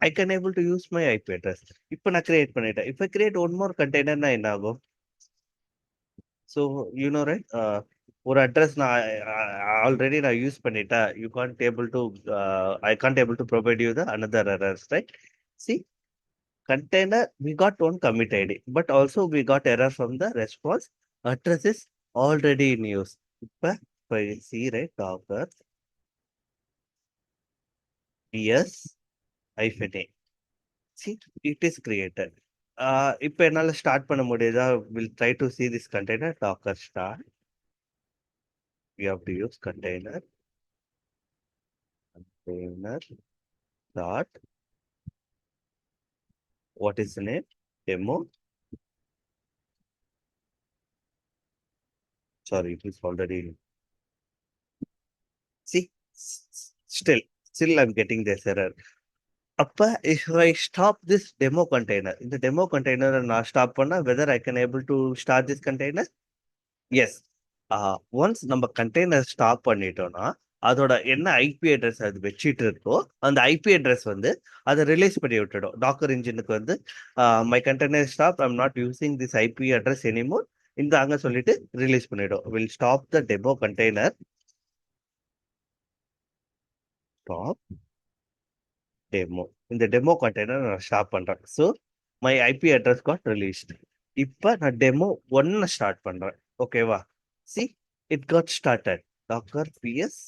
ஐ can able to use my IP address. இப்போ நான் create பண்ணிட்டேன். இப்போ create one more கண்டெய்னர்னா என்ன ஆகும்? So you know right, ஒரு address நான் already நான் யூஸ் பண்ணிட்டேன். You can't able to I can't able to provide you the another errors, right? C, container we got one commit ID, but also we got error from the response. Address is already in use. இப்போ see, right, docker ps hyphen a. See, it is created. இப்போ என்னால் start பண்ண முடியுதா? Will try to see this container docker start. You have to use container dot what is name demo. Sorry, it is already. See, still I'm getting this error. அப்ப if I stop this demo container, இந்த demo கண்டெய்னரை நான் stop பண்ணா whether I can able to start this container? Yes. Once நம்ம container stop பண்ணிட்டோம்னா அதோட என்ன IP address அது வச்சுட்டு இருக்கோ அந்த ஐபி அட்ரஸ் வந்து அதை ரிலீஸ் பண்ணி விட்டுடும் டாக்கர் இன்ஜினுக்கு வந்து. My container stop, I'm not using this IP address anymore, இந்த அங்க சொல்லிட்டு ரிலீஸ் பண்ணிடும். Will stop the demo container. Stop demo. இந்த டெமோ கண்டெய்னர் நான் ஸ்டாப் பண்றேன். So my IP address got released. இப்போ நான் டெமோ ஒன்னு ஸ்டார்ட் பண்றேன். ஓகேவா? See, it got started docker PS.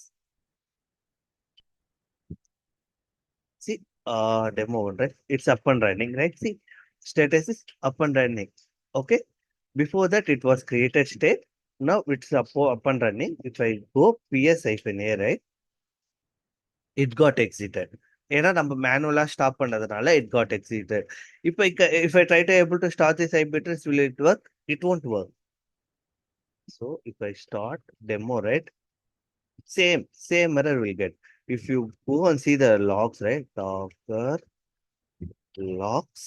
See, demo one, right? It's up and running, right? See, status is up and running. Okay. Before that, it was created state. Now it's up and running. If I go ps-a, right, it got exited. ஏன்னா நம்ம மேனுவலா stop பண்ணதுனால it got exited. இப்போ if I try to able to start this IP address, will it work? It won't work. So if I start demo, right, same error will get. If you go and see the logs, right, Docker logs,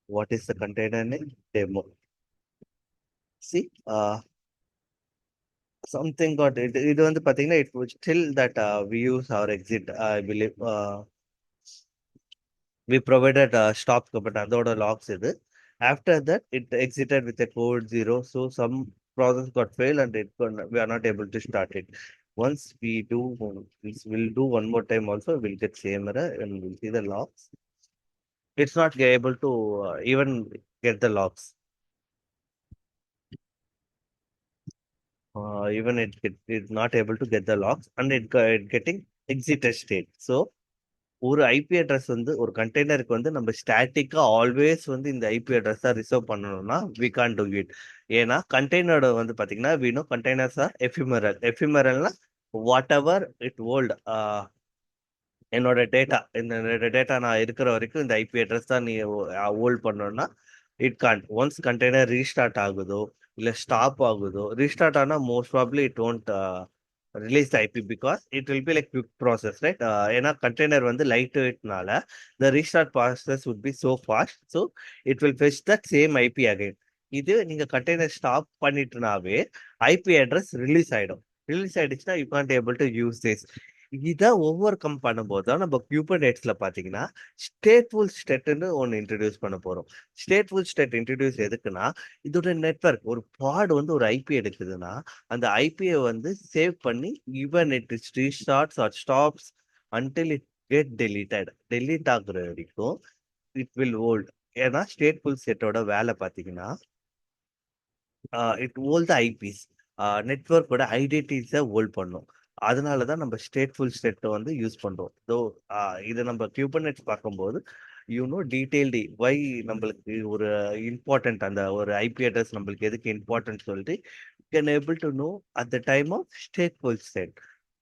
what is the container name? Demo. See, something got it. இது வந்து பாத்தீங்கன்னா it was still that we use our exit. I believe we provided stop but அதோட logs இது. After that, it exited with a code 0. So some process got failed and we are not able to start it. Once we do, we'll do one more time also, we'll get same error and we'll see the logs. It's not able to even get the logs. Even it is not able to get the logs and it getting exited state. So ஒரு ஐபி address வந்து ஒரு கண்டெய்னருக்கு வந்து நம்ம ஸ்டாட்டிக்கா always வந்து இந்த ஐபி அட்ரஸ் தான் ரிசர்வ் பண்ணணும்னா வி கான் டூ இட். ஏன்னா கண்டெய்னரோட வந்து பாத்தீங்கன்னா வி நோ கண்டெய்னர்ஸ் ஆர் எஃபிமரல்னா வாட் எவர் இட் ஓல்ட் என்னோட டேட்டா இந்த டேட்டா நான் இருக்கிற வரைக்கும் இந்த ஐபி அட்ரஸ் தான் நீ ஹோல்ட் பண்ணணும்னா it can't. Once container restart ஆகுதோ இல்ல ஸ்டாப் ஆகுதோ, ரீஸ்டார்ட் ஆனா most probably it won't release the IP because it will be like quick process, right? ஏன்னா கண்டெய்னர் வந்து லைட் வெயிட்னால the restart process would be so fast. So it will fetch that same IP again. இது நீங்க container stop பண்ணிட்டுனாவே IP address release ஆயிடும். ரிலீஸ் ஆயிடுச்சுன்னா you can't able to use this. இதை ஓவர் கம் பண்ணும்போது தான் நம்ம குபர்நெட்ஸ்ல பாத்தீங்கன்னா ஸ்டேட்ஃபுல் ஸ்டேட்னு ஒன்று இன்ட்ரடியூஸ் பண்ண போறோம். ஸ்டேட்ஃபுல் ஸ்டேட் இன்ட்ரடியூஸ் எதுக்குன்னா, இதோட நெட்வொர்க் ஒரு பாட் வந்து ஒரு ஐபி எடுக்குதுன்னா அந்த ஐபியை வந்து சேவ் பண்ணி even it restarts or stops until it get delete ஆகுற வரைக்கும் இட் வில் ஹோல்ட். ஏன்னா ஸ்டேட்ஃபுல் ஸ்டேட்டோட வேலை பார்த்தீங்கன்னா இட் ஹோல்ட் த ஐபிஸ், நெட்வொர்க்கோட ஐடென்டிட்டிஸை ஹோல்ட் பண்ணும். அதனால தான் நம்ம ஸ்டேட்ஃபுல் ஸ்டேட்டை வந்து யூஸ் பண்றோம். ஸோ இதை நம்ம குபர்நெட்ஸ் பார்க்கும்போது டீடைல்டு வை நம்மளுக்கு ஒரு இம்பார்ட்டன்ட் அந்த ஒரு ஐபி அட்ரஸ் நம்மளுக்கு எதுக்கு இம்பார்ட்டன்ட் சொல்லிட்டு can able to know at the time of stateful state.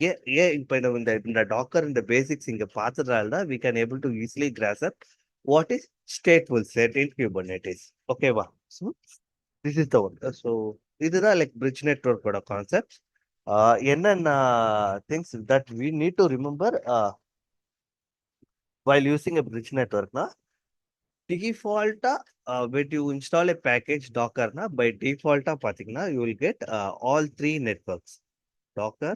ஏன் ஏன் இப்போ இந்த இந்த டாக்கர் இந்த பேசிக்ஸ் இங்க பார்த்ததுனால தான் we can able to easily grasp what is stateful state in Kubernetes. ஓகேவா? So this is the one. So இதுதான் லைக் பிரிட்ஜ் நெட்வொர்க்கோட கான்செப்ட். என்னென்ன things that we need to remember while using a bridge network na, default when you install a package docker na, by default pathina you will get all three networks: docker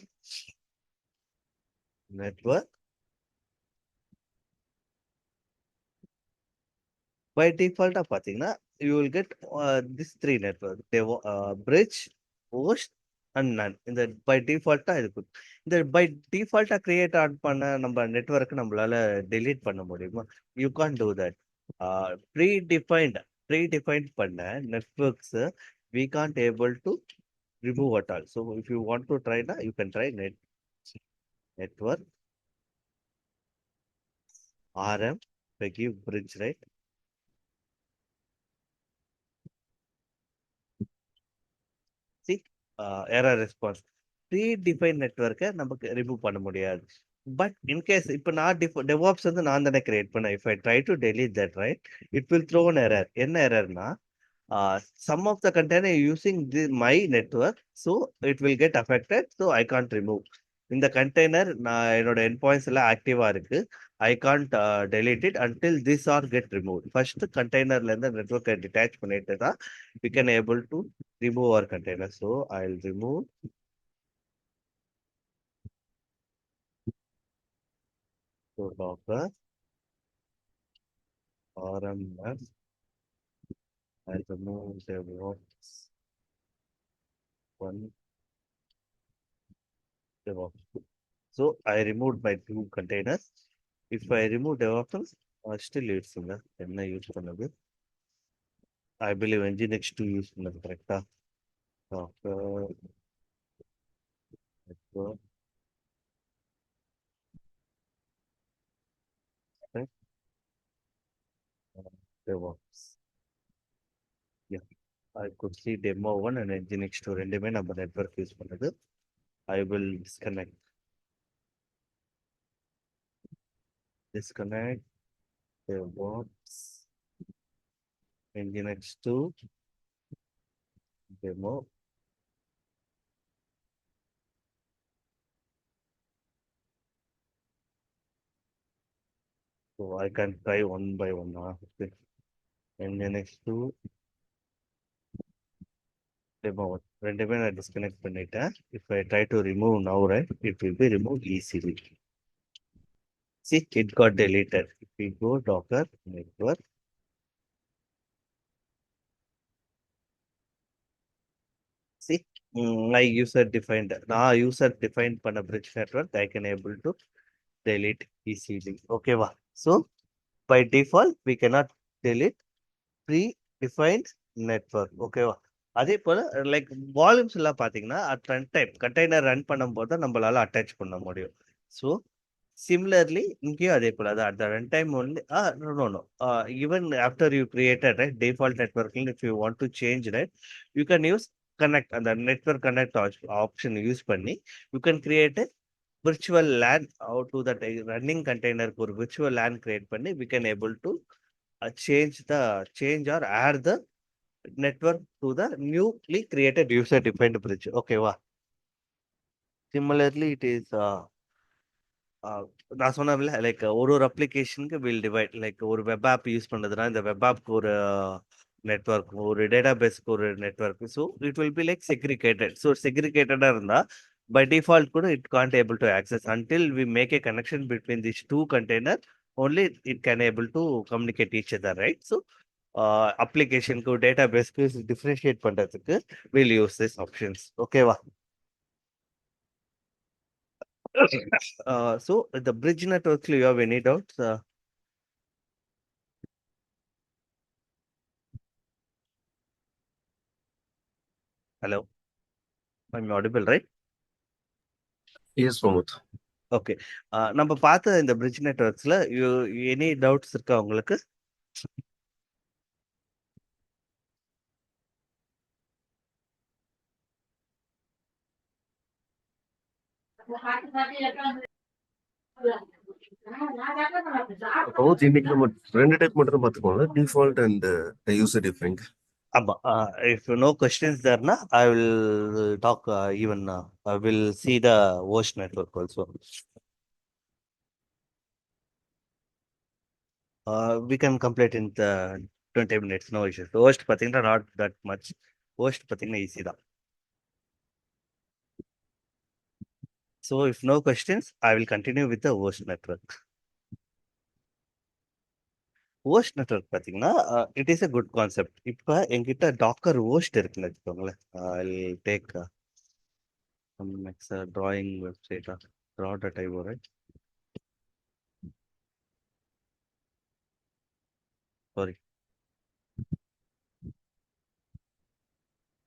network. By default pathina you will get this three network: bridge, host and none. இந்த by default இருக்கும். இந்த by default create add பண்ண நம்ம network நம்மளால delete பண்ண முடியுமா? You can't do that. predefined predefined பண்ண networks we can't able to remove at all. So if you want to try na, you can try network rm by give bridge, right? See, error response. Predefined நெட்வொர்க்கை நமக்கு remove பண்ண முடியாது. But in case இப்போ நான் DevOps வந்து நான் தானே create பண்ணேன். If I try to delete that, right, it will throw an error. என்ன எரர்னா, some of the container using my network, so it will get affected, so I can't remove. இந்த container நான் என்னோட endpoints எல்லாம் ஆக்டிவா இருக்கு. I can't delete it until this or get remove. First கண்டெய்னர்ல இருந்து நெட்வொர்க்கை டிட்டாச் பண்ணிட்டு தான் we can able to remove our container. So I'll remove to docker rms. I'll remove DevOps one, DevOps two. So I removed my two containers. If I remove DevOps, still it's in the என்ன use பண்ணது, I believe nginx 2 use பண்ணது கரெக்டா? docker network, right? DevOps. Yeah, I could see demo 1 and Nginx 2 ரெண்டுமே நம்ம network use பண்ணுது. I will disconnect DevOps Nginx 2 demo. So I can try one by one. Okay. Nginx 2 demo 1 ரெண்டுமே நான் disconnect பண்ணிட்டேன். If I try to remove now, right, it will be removed easily. See, it got deleted. If we go Docker network, see, I user defined. Now user defined பண்ண bridge network, I can able to delete easily. Okay, va. So by default, we cannot delete pre-defined network. Okay, va. அதே போல like volumes எல்லாம் பாத்தீங்கன்னா at run time container run பண்ணும்போது தான் நம்மளால attach பண்ண முடியும். ஸோ சிமிலர்லி இங்கேயும் அதே போல தான் at run time only no even after you created right default networking if you want to change right you can use connect அந்த நெட்வொர்க் கனெக்ட் ஆப்ஷன் யூஸ் பண்ணி you can create virtual LAN out to that running container ஒரு virtual LAN create பண்ணி we can able to change or add the network to the newly created user defined bridge. Okay, வா. Similarly, it is நான் சொன்னேன்ல like ஒரு அப்ளிகேஷனுக்கு will divide like ஒரு web app use பண்ணுறதுனா இந்த web ஆப்க்கு ஒரு network ஒரு டேட்டா பேஸ்க்கு ஒரு network. So it will be like segregated. So செக்ரிகேட்டடாக இருந்தால் பை டிஃபால்ட் கூட it can't able to access until we make a connection between this two container only it can able to communicate each other, right? So அப்ளிகேஷனுக்கு டேட்டா பேஸ்க்கு differentiate பண்ணுறதுக்கு will use this options. ஓகேவா? So the bridge networks, you have any doubts? Hello, I'm audible, right? Yes, Pramod. Okay. நம்ம பார்த்த இந்த bridge networksல any doubts இருக்கா உங்களுக்கு? Pramod, இன்னைக்கு நம்ம ரெண்டு டைப் மட்டும் தான் பார்த்துக்கோங்க, டிஃபால்ட் அண்ட் யூசர் டிஃபைன்ட். ஆமா. If no questions there na, I will talk even I will see the host network also. We can complete in the 20 minutes, no issues. Host பார்த்தீங்கன்னா not that much. Host பார்த்தீங்கன்னா easy தான். So if no questions, I will continue with the host network. Host network பார்த்தீங்கன்னா it is a good concept. இப்போ எங்கிட்ட docker host இருக்குன்னு வச்சுக்கோங்களேன். I take drawing website draw.io, right? Sorry,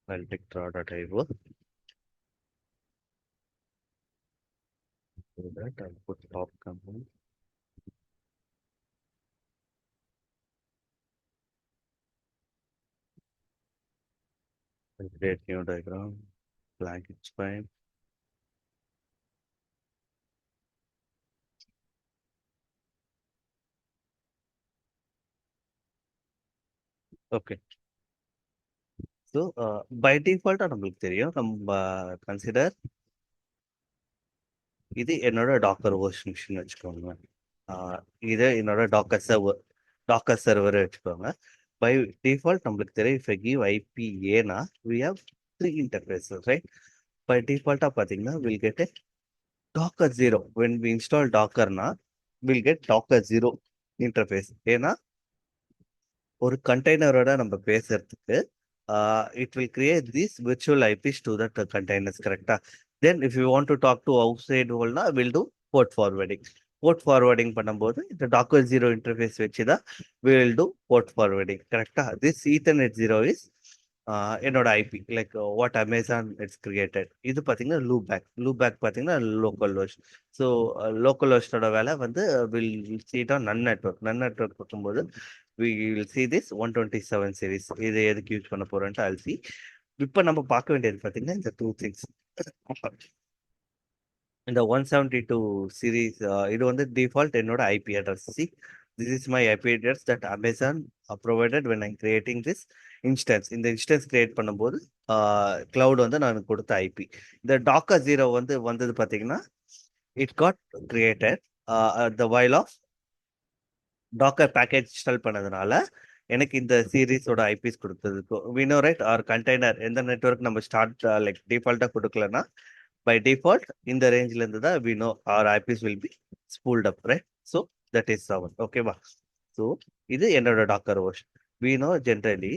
I'll take draw.io. So that I'll put top company. I'll create new diagram. Blank, it's fine. Okay. So by default நம்மளுக்கு தெரியும் நம்ம consider இது என்னோட docker host machine வச்சுக்கோங்க. இது என்னோட Docker server வச்சுக்கோங்க. By default நம்மளுக்கு தெரியும் if I give IP ஏனா we have 3 interfaces, right? By டிஃபால்ட்டா பார்த்தீங்கன்னா we'll get a docker 0. when we install dockerனா we'll get docker 0 interface. ஏன்னா ஒரு கண்டெய்னரோட நம்ம பேசுறதுக்கு it will create these virtual IPs to that containers, correct? Then if you want to talk to outside world, we'll do port forwarding. Port forwarding பண்ணும்போது இந்த docker 0 interface வச்சு தான் we will do port forwarding, correct? This ethernet 0 is என்னோட IP like what Amazon it's created. இது பார்த்தீங்கன்னா loopback பார்த்தீங்கன்னா localhost. ஸோ லோக்கல் ஹோஸ்டோட வேலை வந்து will seat on none network பார்க்கும்போது we will see this 127 series. இது எதுக்கு யூஸ் பண்ண போறோன்ட்டு அல் சி. இப்போ நம்ம பார்க்க வேண்டியது பார்த்தீங்கன்னா இந்த டூ திங்ஸ். இந்த 172 சீரீஸ் இது வந்து டிஃபால்ட் என்னோட IP address. See this is my IP address that Amazon provided when I creating this instance. இந்த இன்ஸ்டன்ஸ் கிரியேட் பண்ணும்போது கிளவுட் வந்து நான் கொடுத்த ஐபி. இந்த டாக்கர் ஜீரோ வந்து வந்தது பார்த்தீங்கன்னா it got created the while of docker package install பண்ணதுனால எனக்கு இந்த சீரீஸோட ஐபிஸ் கொடுத்தது. வினோ ரைட் ஆர் கண்டெய்னர் எந்த நெட்ஒர்க் நம்ம ஸ்டார்ட் லைக் டிஃபால்ட்டாக கொடுக்கலன்னா by default இந்த ரேஞ்சில இருந்து தான் we know our IPs will be spooled up, right? So that is 7. ஓகேவா? ஸோ இது என்னோட docker host. we know generally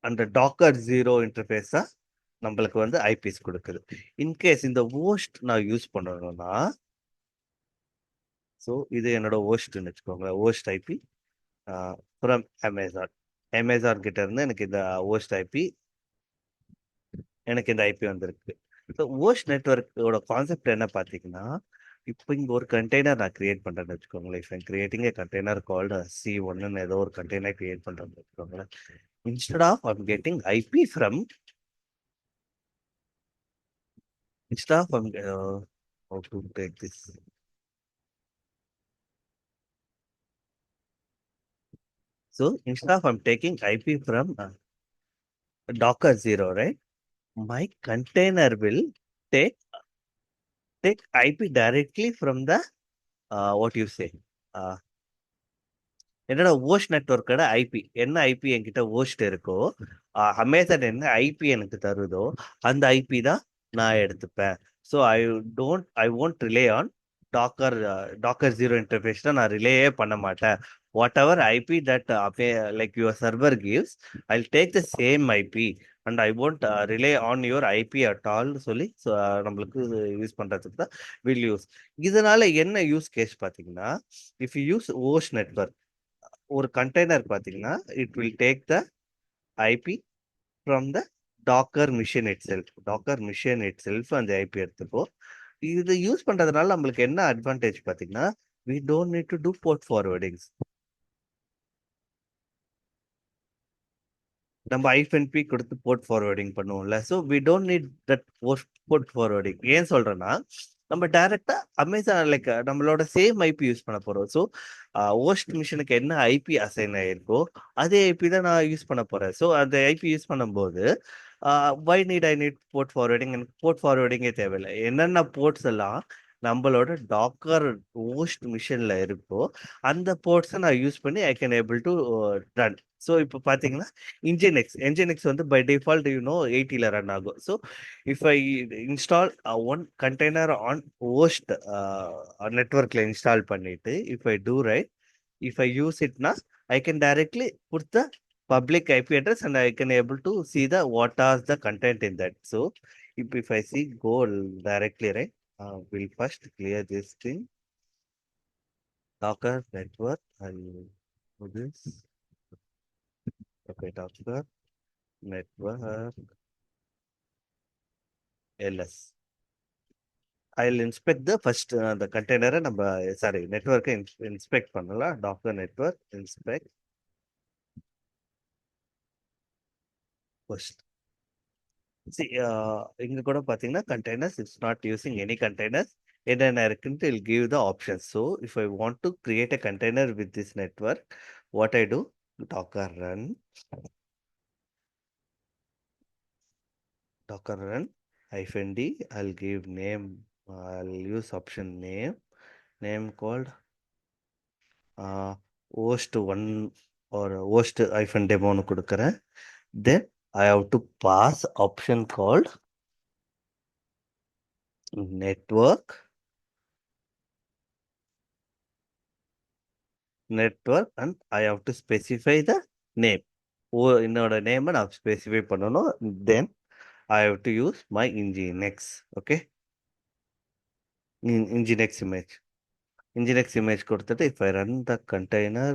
அந்த டாக்கர் ஜீரோ இன்டர்ஃபேஸா நம்மளுக்கு வந்து ஐபிஎஸ் கொடுக்குது. இன்கேஸ் இந்த ஹோஸ்ட் நான் யூஸ் பண்ணணும்னா ஸோ இது என்னோட ஹோஸ்ட்னு வச்சுக்கோங்களேன். ஹோஸ்ட் ஐபி ஃப்ரம் அமேசான் கிட்ட இருந்து எனக்கு இந்த ஹோஸ்ட் ஐபி எனக்கு இந்த ஐபி வந்திருக்கு. ஸோ ஹோஸ்ட் நெட்ஒர்க்கோட கான்செப்ட் என்ன பார்த்தீங்கன்னா, இப்போ இங்கே ஒரு கண்டெய்னர் நான் கிரியேட் பண்ணுறேன்னு வச்சுக்கோங்களேன். இப்போ கிரியேட்டிங் ஏ கண்டெய்னர் கால்டு C1ன்னு ஏதோ ஒரு கண்டெய்னர் கிரியேட் பண்ணுறேன்னு வச்சுக்கோங்களேன். Instead of I'm getting IP from instead of how to take this. So instead of I'm taking IP from Docker 0, right? My container will take IP directly from the what you say. என்னோட host நெட்ஒர்க்கோட IP என்ன IP என்கிட்ட host இருக்கோ Amazon என்ன IP எனக்கு தருதோ அந்த IP தான் நான் எடுத்துப்பேன். So I won't rely on docker zero interface தான் நான் ரிலேயே பண்ண மாட்டேன். Whatever IP that like your server gives I take the same IP and I won't rely on your IP at all சொல்லி நம்மளுக்கு யூஸ் பண்ணுறதுக்கு தான் will use. இதனால என்ன யூஸ் கேஸ் பார்த்தீங்கன்னா, if you use host network ஒரு container பார்த்தீங்கன்னா it will take the IP from the docker machine itself அந்த ஐபி எடுத்துப்போ. இது யூஸ் பண்றதுனால நம்மளுக்கு என்ன அட்வான்டேஜ் பார்த்தீங்கன்னா, we don't need to do port forwardings. நம்ம -p கொடுத்து போர்ட் ஃபார்வர்டிங் பண்ணுவோம்ல. So we don't need that port forwarding. ஏன் சொல்றேன்னா, நம்ம டைரக்டா அமேசான் லைக் நம்மளோட சேம் ஐபி யூஸ் பண்ண போறோம். ஸோ ஹோஸ்ட் மிஷினுக்கு என்ன ஐபி அசைன் ஆயிருக்கோ அதே ஐபி தான் நான் யூஸ் பண்ண போறேன். ஸோ அந்த ஐபி யூஸ் பண்ணும்போது why need I need port forwarding? எனக்கு போர்ட் ஃபார்வர்டிங்கே தேவையில்லை. என்னென்ன போர்ட்ஸ் எல்லாம் நம்மளோட டாக்கர் ஹோஸ்ட் மிஷின்ல இருக்கோ அந்த போர்ட்ஸை நான் யூஸ் பண்ணி I can able to run. So இப்போ பார்த்தீங்கன்னா என்ஜினிக்ஸ் வந்து பை டிஃபால்ட் 80ல ரன் ஆகும். So if I install one container on host நெட்ஒர்க்ல இன்ஸ்டால் பண்ணிட்டு if I do right if I use இட்னா I can directly put the public IP address and I can able to see the what are the content in that. So if I see go directly, right, we'll first clear this thing. Docker network, I'll do this. Okay, Docker network ls. I'll inspect the first the container நம்ம sorry network inspect பண்ணலாம். Docker network inspect first. See, இங்க கூட பார்த்தீங்கன்னா containers, it's not using any containers. என்னென்ன இருக்குன்ட்டு will give the options. So if I want to create a container with this network, what I do, docker run -d. I'll give name, I'll use option name called host1 or host-demo னு கொடுக்கிறேன். Then I have to pass option called network and I have to specify the name. என்னோட name நான் specify பண்ணணும். தென் I have to use my nginx. Okay, nginx image கொடுத்துட்டு if I run the container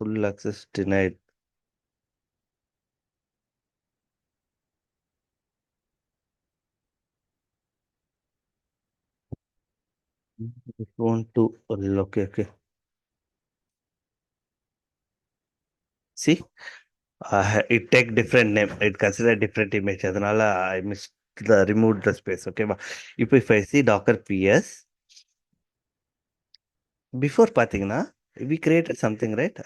full access denied. Want to, okay. See, it take different name. It consider different image. அதனால I missed the removed the space. Okay, if I see Docker PS before பாத்தீங்கன்னா we created something, right?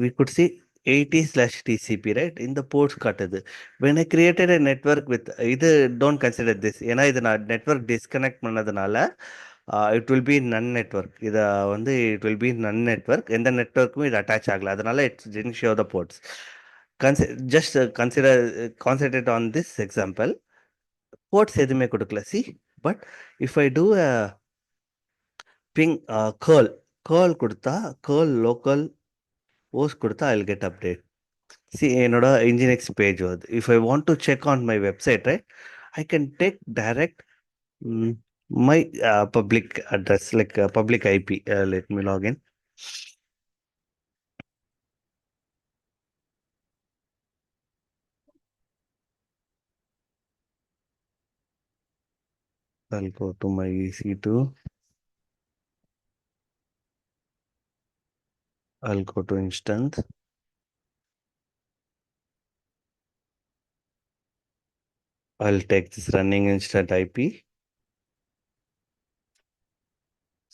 We could see 80 slash TCP, right? In the ports காட்டுது. When I created a network with இது don't consider this. ஏன்னா இது நான் network disconnect பண்ணதுனால it will be none network. இத வந்து it will be none network. எந்த நெட்வொர்க்குமே இது அட்டாச் ஆகல. அதனால it didn't show the ports. Just consider concentrate on this example. Ports எதுவுமே கொடுக்கல. See, but if I do a ping curl கொடுத்தா curl local host கொடுத்தா I'll get update. See, என்னோட Nginx page வருது. If I want to check on my website, right, I can take direct mm, my public address, like public IP. Let me log in. I'll go to my EC2. I'll go to instance. I'll take this running instant IP.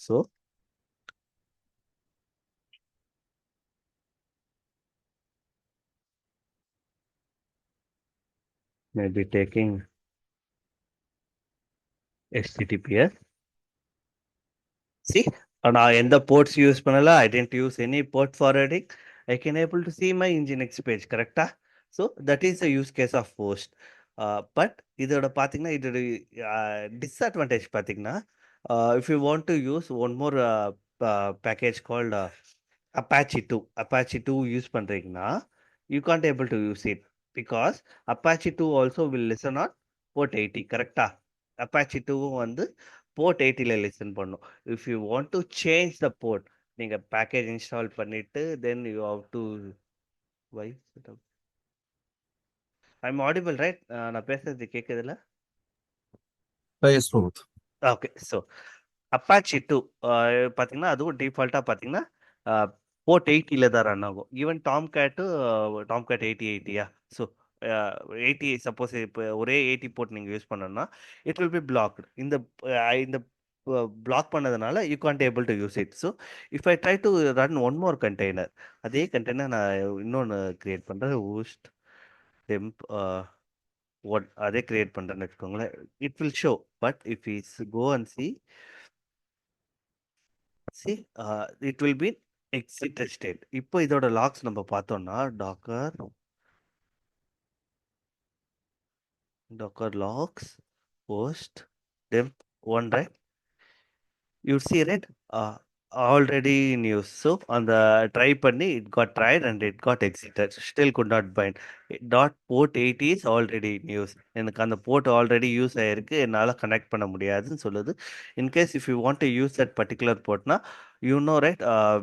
So maybe taking HTTPS. See, நான் எந்த ports use பண்ணல. I didn't use any port forwarding. I can able to see my Nginx page, correct? So that is the use case of host. But இதோட பார்த்தீங்கன்னா இதோட disadvantage பார்த்தீங்கன்னா if you want to use one more package called Apache 2. Apache 2 use பண்றீங்கன்னா you can't able to use it because Apache 2 also will listen on port 80, correct? Apache 2 வந்து port 80ல listen பண்ணும். If you want to change the port, நீங்க package install பண்ணிட்டு then you have to why I'm audible, right? நான் பேசுறது கேக்குதுல்ல? Yes, Pramod. Okay. So Apache 2 பார்த்தீங்கன்னா அதுவும் டிஃபால்ட்டாக பார்த்தீங்கன்னா போர்ட் 80ல தான் ரன் ஆகும். ஈவன் டாம் கேட் 8080யா. ஸோ 80 சப்போஸ் இப்போ ஒரே 80 போர்ட் நீங்கள் யூஸ் பண்ணணும்னா இட் வில் பி பிளாக்டு. இந்த பிளாக் பண்ணதுனால you can't able to use it. So if I try to run one more container, அதே கண்டெய்னர் நான் இன்னொன்று கிரியேட் பண்ணுறேன். ஊஸ்ட் டெம்ப் அதே கிரியேட் பண்ணுறேன்னு வச்சுக்கோங்களேன். It will show. But if is go and see it will be exited state. இப்போ இதோட லாக்ஸ் நம்ம பார்த்தோம்னா docker logs host temp one, right? You see, right? Already in use. So on the try பண்ணி it got tried and it got exited, still could not bind. Dot port 80 is already in use. எனக்கு அந்த port already use ஆயிருக்கு, என்னால connect பண்ண முடியாதுன்னு சொல்லுது. In case if you want to use that particular port na, you know, right,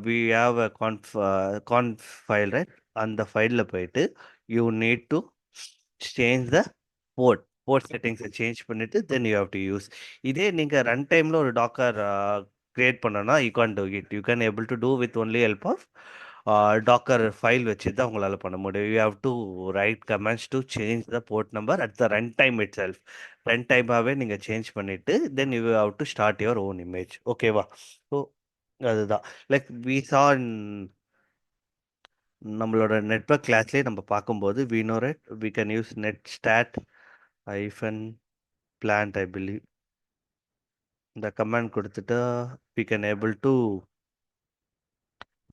we have a conf file, right? அந்த ஃபைல்ல போயிட்டு you need to change the port settings change பண்ணிட்டு then you have to use. இதே நீங்க run டைம்ல ஒரு Docker create பண்ணனா you can do it. You can able to do with only help of Docker file வச்சு தான் உங்களால பண்ண முடியும். You have to write comments to change the port number at the run time itself. Run டைமாகவே நீங்கள் change பண்ணிட்டு then you have to start your own image. ஓகேவா? So அதுதான் லைக் வி சா இன் நம்மளோட network கிளாஸ்லேயே நம்ம பார்க்கும்போது we know right we can use netstat hyphen plant, I believe. இந்த கமாண்ட் கொடுத்துட்டு we can able to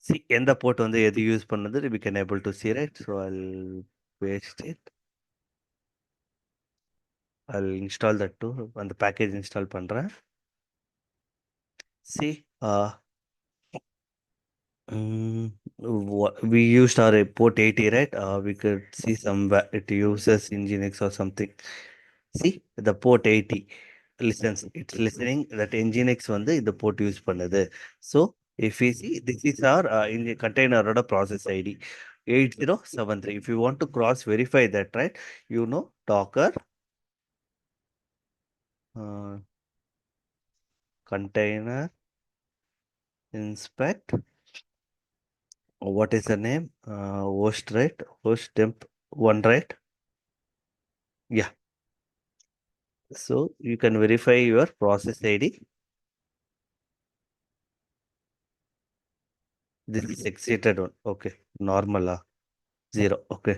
see எந்த port வந்து எது யூஸ் பண்ணது we can able to see, right? So I'll paste it. I'll install that too. அந்த package install பண்றேன். See, we used our port 80, right? We could see some it uses Nginx or something. See, the port 80 listens, it's listening that Nginx வந்து இந்த port use பண்ணுது. So if we see this is our in the container process ID 8073. If you want to cross verify that, right, you know, docker container inspect. What is the name? Host, right? Host temp one, right? Yeah. So you can verify your process ID. This is excited one. Okay. Normal. 0. Okay.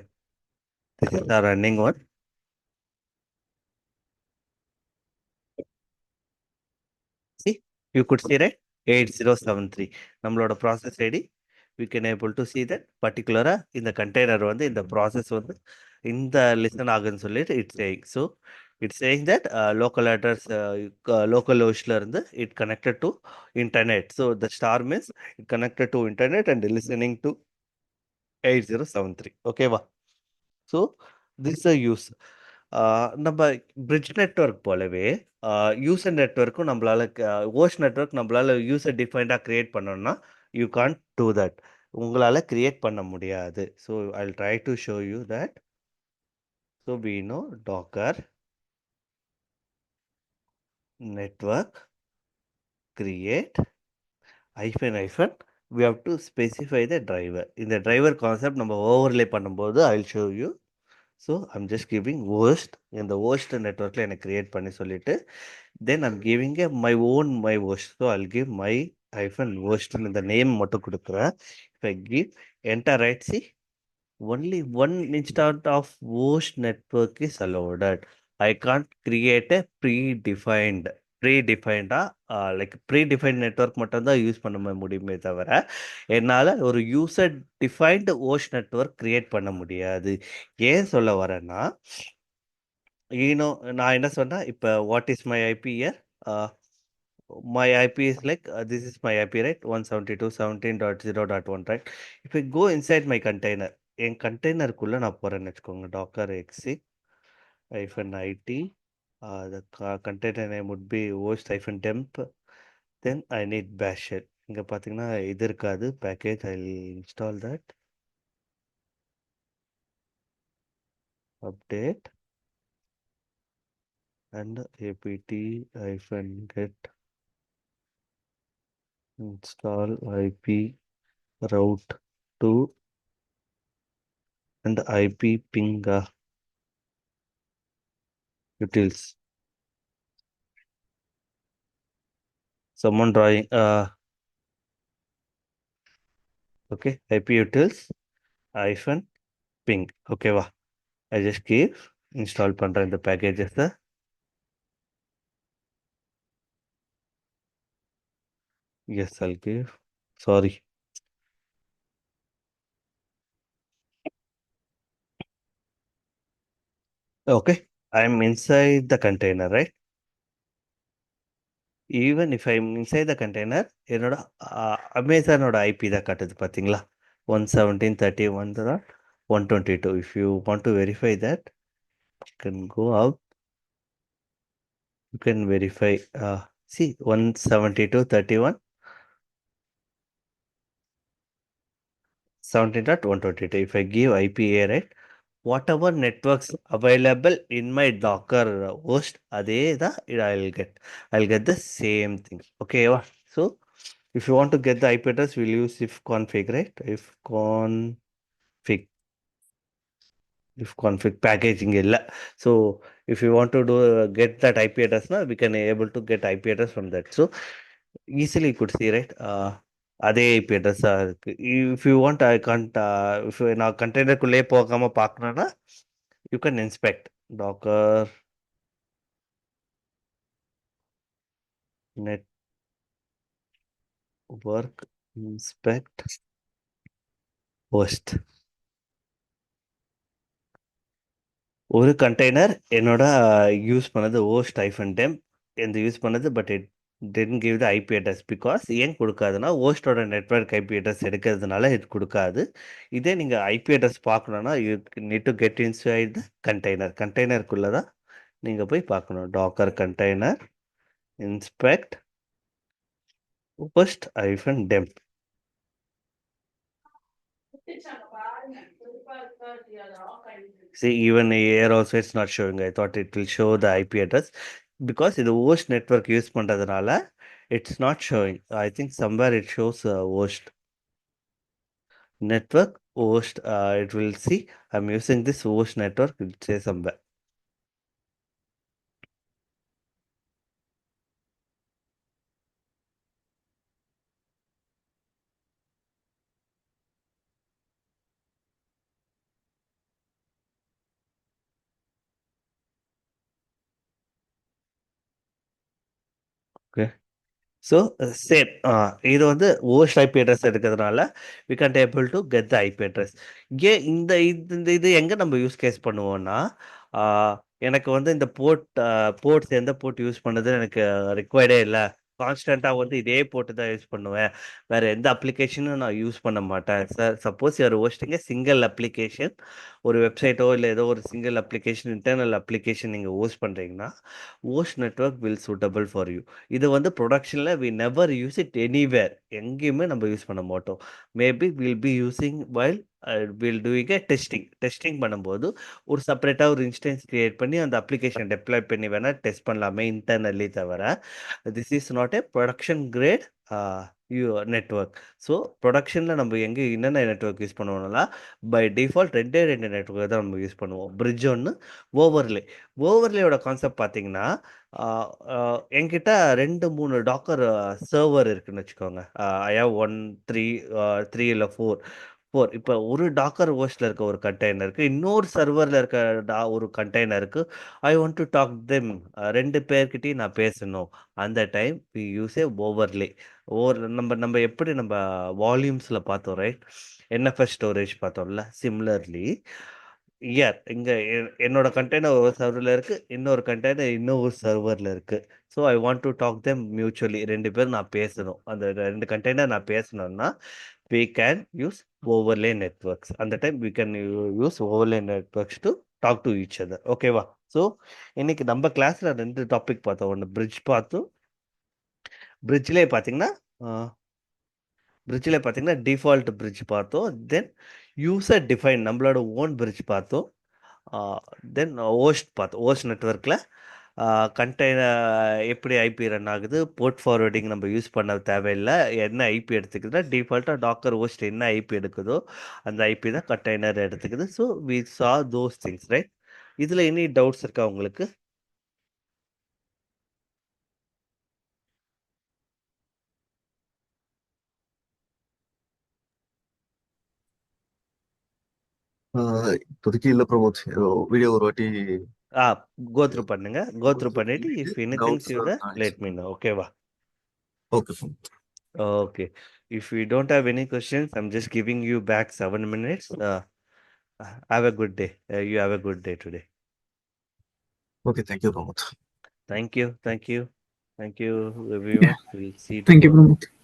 This is the running one. See, you could see, right? 8073. நம்மளோட process ID. We can able to see that particular in the container வந்து இந்த process வந்து இந்த listen ஆகுன்னு சொல்லிட்டு it's saying. So it's saying that local address local hostல இருந்து it connected to internet. So the star means it connected to internet and listening to 8073. ஓகேவா? So this a use. நம்ம bridge network போலவே user நெட்வொர்க்கும் நம்மளால host network நம்மளால user டிஃபைன்டாக create பண்ணோம்னா you can't do that. உங்களால் கிரியேட் பண்ண முடியாது. So I try to show you that. So we know docker network create hyphen we have to specify the driver. In the driver concept நம்ம overlay பண்ணும்போது I'll show you. So I'm just giving host. இந்த host networkல எனக்கு create பண்ணி சொல்லிட்டு then I'm giving my host. So I'll give my hyphen host இந்த name மட்டும் கொடுக்குறேன். If I give enter, right, see only one instance of host network is allowed. I can't create a predefined like predefined network மட்டும்தான் use பண்ண முடியுமே தவிர என்னால் ஒரு user defined host network create பண்ண முடியாது. ஏன் சொல்ல வரேன்னா நான் என்ன சொன்னேன் இப்போ what is my IP year? my IP is like this is my IP, right? 172.17.0.1, right? If I go inside my container, என் கண்டெய்னருக்குள்ள நான் போறேன்னு வச்சுக்கோங்க, docker exec -it, the container name would be host-temp, then I need bash shell. இங்க பார்த்தீங்கன்னா இது இருக்காது package. I install that, update and apt-get install IP route to and IP ping utils. Someone drawing okay, IP utils hyphen ping. Okay, வா I just give install பண்றேன் இந்த packages. Yes, I'll give. Sorry. Okay, I'm inside the container, right? Even if I'm inside the container, என்னோட அமேசானோட IP தான் காட்டுது பார்த்தீங்களா? 117.31.122. If you want to verify that, you can go out. You can verify. See, 172.31. 17.122. If I give IPA, right, whatever networks available in my Docker host, அதே தான் I'll get the same thing. Okay, so if you want to get the IP address, we'll use if config, right? If config packaging illa. So if you want to do get that IP address, now we can able to get IP address from that. So easily you could see, right? அதே IP அட்ரஸா இருக்கு. If you want I can't if நான் கண்டெய்னருக்குள்ளே போகாம பார்க்கணுன்னா you can inspect docker network inspect host. ஒரு container என்னோட use பண்ணது ஹோஸ்ட் -temp எந்த யூஸ் பண்ணது, but it didn't give the IP address because ஏன் கொடுக்காதுன்னா ஹோஸ்டோட நெட்வொர்க் IP address எடுக்கிறதுனால இது கொடுக்காது. இதே நீங்கள் IP address பார்க்கணுன்னா you need to get inside the கண்டெய்னருக்குள்ளே தான் நீங்கள் போய் பார்க்கணும். Docker container inspect host-temp. See, even here also it's not showing. I thought it will show the IP address because இது host network யூஸ் பண்ணுறதுனால It's not showing. I think somewhere it shows host network host. It will see I'm using this host network. It will say somewhere. Okay. So same இது வந்து host IP address எடுக்கிறதுனால we can't able to get the IP address. ஏன் இது எங்கே நம்ம use case பண்ணுவோம்னா, எனக்கு வந்து இந்த போர்ட்ஸ் எந்த போர்ட் யூஸ் பண்ணது எனக்கு ரிக்வயர்டே இல்லை. கான்ஸ்டண்ட்டாக வந்து இதே போட்டு தான் யூஸ் பண்ணுவேன். வேற எந்த அப்ளிகேஷனும் நான் யூஸ் பண்ண மாட்டேன் sir. Suppose you're hosting a single application, ஒரு வெப்சைட்டோ இல்லை ஏதோ ஒரு சிங்கிள் அப்ளிகேஷன் இன்டர்னல் அப்ளிகேஷன் நீங்கள் ஹோஸ்ட் பண்ணுறீங்கன்னா, host network will suitable for you. இது வந்து ப்ரொடக்ஷனில் we never use it anywhere, எங்கேயுமே நம்ம யூஸ் பண்ண மாட்டோம். Maybe will be using while will doing a testing பண்ணும்போது ஒரு செப்பரேட்டாக ஒரு இன்ஸ்டன்ஸ் கிரியேட் பண்ணி அந்த அப்ளிகேஷன் டெப்ளாய் பண்ணி வேணால் டெஸ்ட் பண்ணலாமே இன்டர்னல்லி தவிர, this is not a production grade network. So ப்ரொடக்ஷனில் நம்ம எங்கே என்னென்ன நெட்வொர்க் யூஸ் பண்ணுவோம்னா, பை டிஃபால்ட் ரெண்டு நெட்வொர்க் தான் நம்ம யூஸ் பண்ணுவோம். பிரிட்ஜ் ஒன்று, ஓவர்லே. ஓவர்லேயோட கான்செப்ட் பார்த்தீங்கன்னா, என்கிட்ட 2-3 டாக்கர் சர்வர் இருக்குன்னு வச்சுக்கோங்க. ஐ ஹேவ் 1 3 3 இல்லை 4 இப்போ ஒரு டாக்கர் ஹோஸ்ட்ல இருக்க ஒரு கண்டெய்னருக்கு இன்னொரு சர்வரில் இருக்க ஒரு கண்டெய்னருக்கு I want to talk them. 2 பேர்கிட்டையும் நான் பேசணும். அந்த time we use a overlay. நம்ம நம்ம எப்படி நம்ம வால்யூம்ஸில் பார்த்தோம், ரைட்? என்எஃப்எஸ் ஸ்டோரேஜ் பார்த்தோம்ல, சிம்லர்லி இங்கே என்னோட கண்டெய்னர் ஒரு சர்வரில் இருக்குது, இன்னொரு கண்டெய்னர் இன்னொரு சர்வரில் இருக்குது. So I want to talk them mutually. 2 பேர் நான் பேசணும், அந்த 2 கண்டெய்னர் நான் பேசணும்னா we can use overlay networks. அந்த time we can use overlay networks to talk to each other. ஓகேவா? ஸோ இன்னைக்கு நம்ம கிளாஸ்ல 2 டாபிக் பார்த்தோம். ஒன்று பிரிட்ஜ் பார்த்தோம். பிரிட்ஜ்லேயே பார்த்தீங்கன்னா டிஃபால்ட் பிரிட்ஜ் பார்த்தோம். தென் யூசர் டிஃபைன் நம்மளோட ஓன் பிரிட்ஜ் பார்த்தோம். தென் ஹோஸ்ட் நெட்வொர்க்கில் கண்டெய்னர் எப்படி ஐபி ரன் ஆகுது, போர்ட் ஃபார்வர்டிங் நம்ம யூஸ் பண்ண தேவையில்லை. என்ன ஐபி எடுத்துக்குதுன்னா டிஃபால்ட்டாக டாக்கர் ஹோஸ்ட் என்ன ஐபி எடுக்குதோ அந்த ஐபி தான் கண்டெய்னர் எடுத்துக்குது. So we saw those things, right? இதில் எனி டவுட்ஸ் இருக்கா உங்களுக்கு? இப்போதைக்கு இல்லை பிரமோத். வீடியோ ஒரு வாட்டி கோத்ரூ பண்ணுங்க. கோத்ரூ பண்ணிட்டு பண்ணிட்டு if any things doubts you let me know. ஓகேவா? Okay Pramod. Okay. If you don't have any questions, I'm just giving you back 7 minutes. Have a good day. You have a good day today. Okay, thank you Pramod. Thank you. Thank you. Thank you, everyone. We'll see you Thank you, tomorrow. Pramod.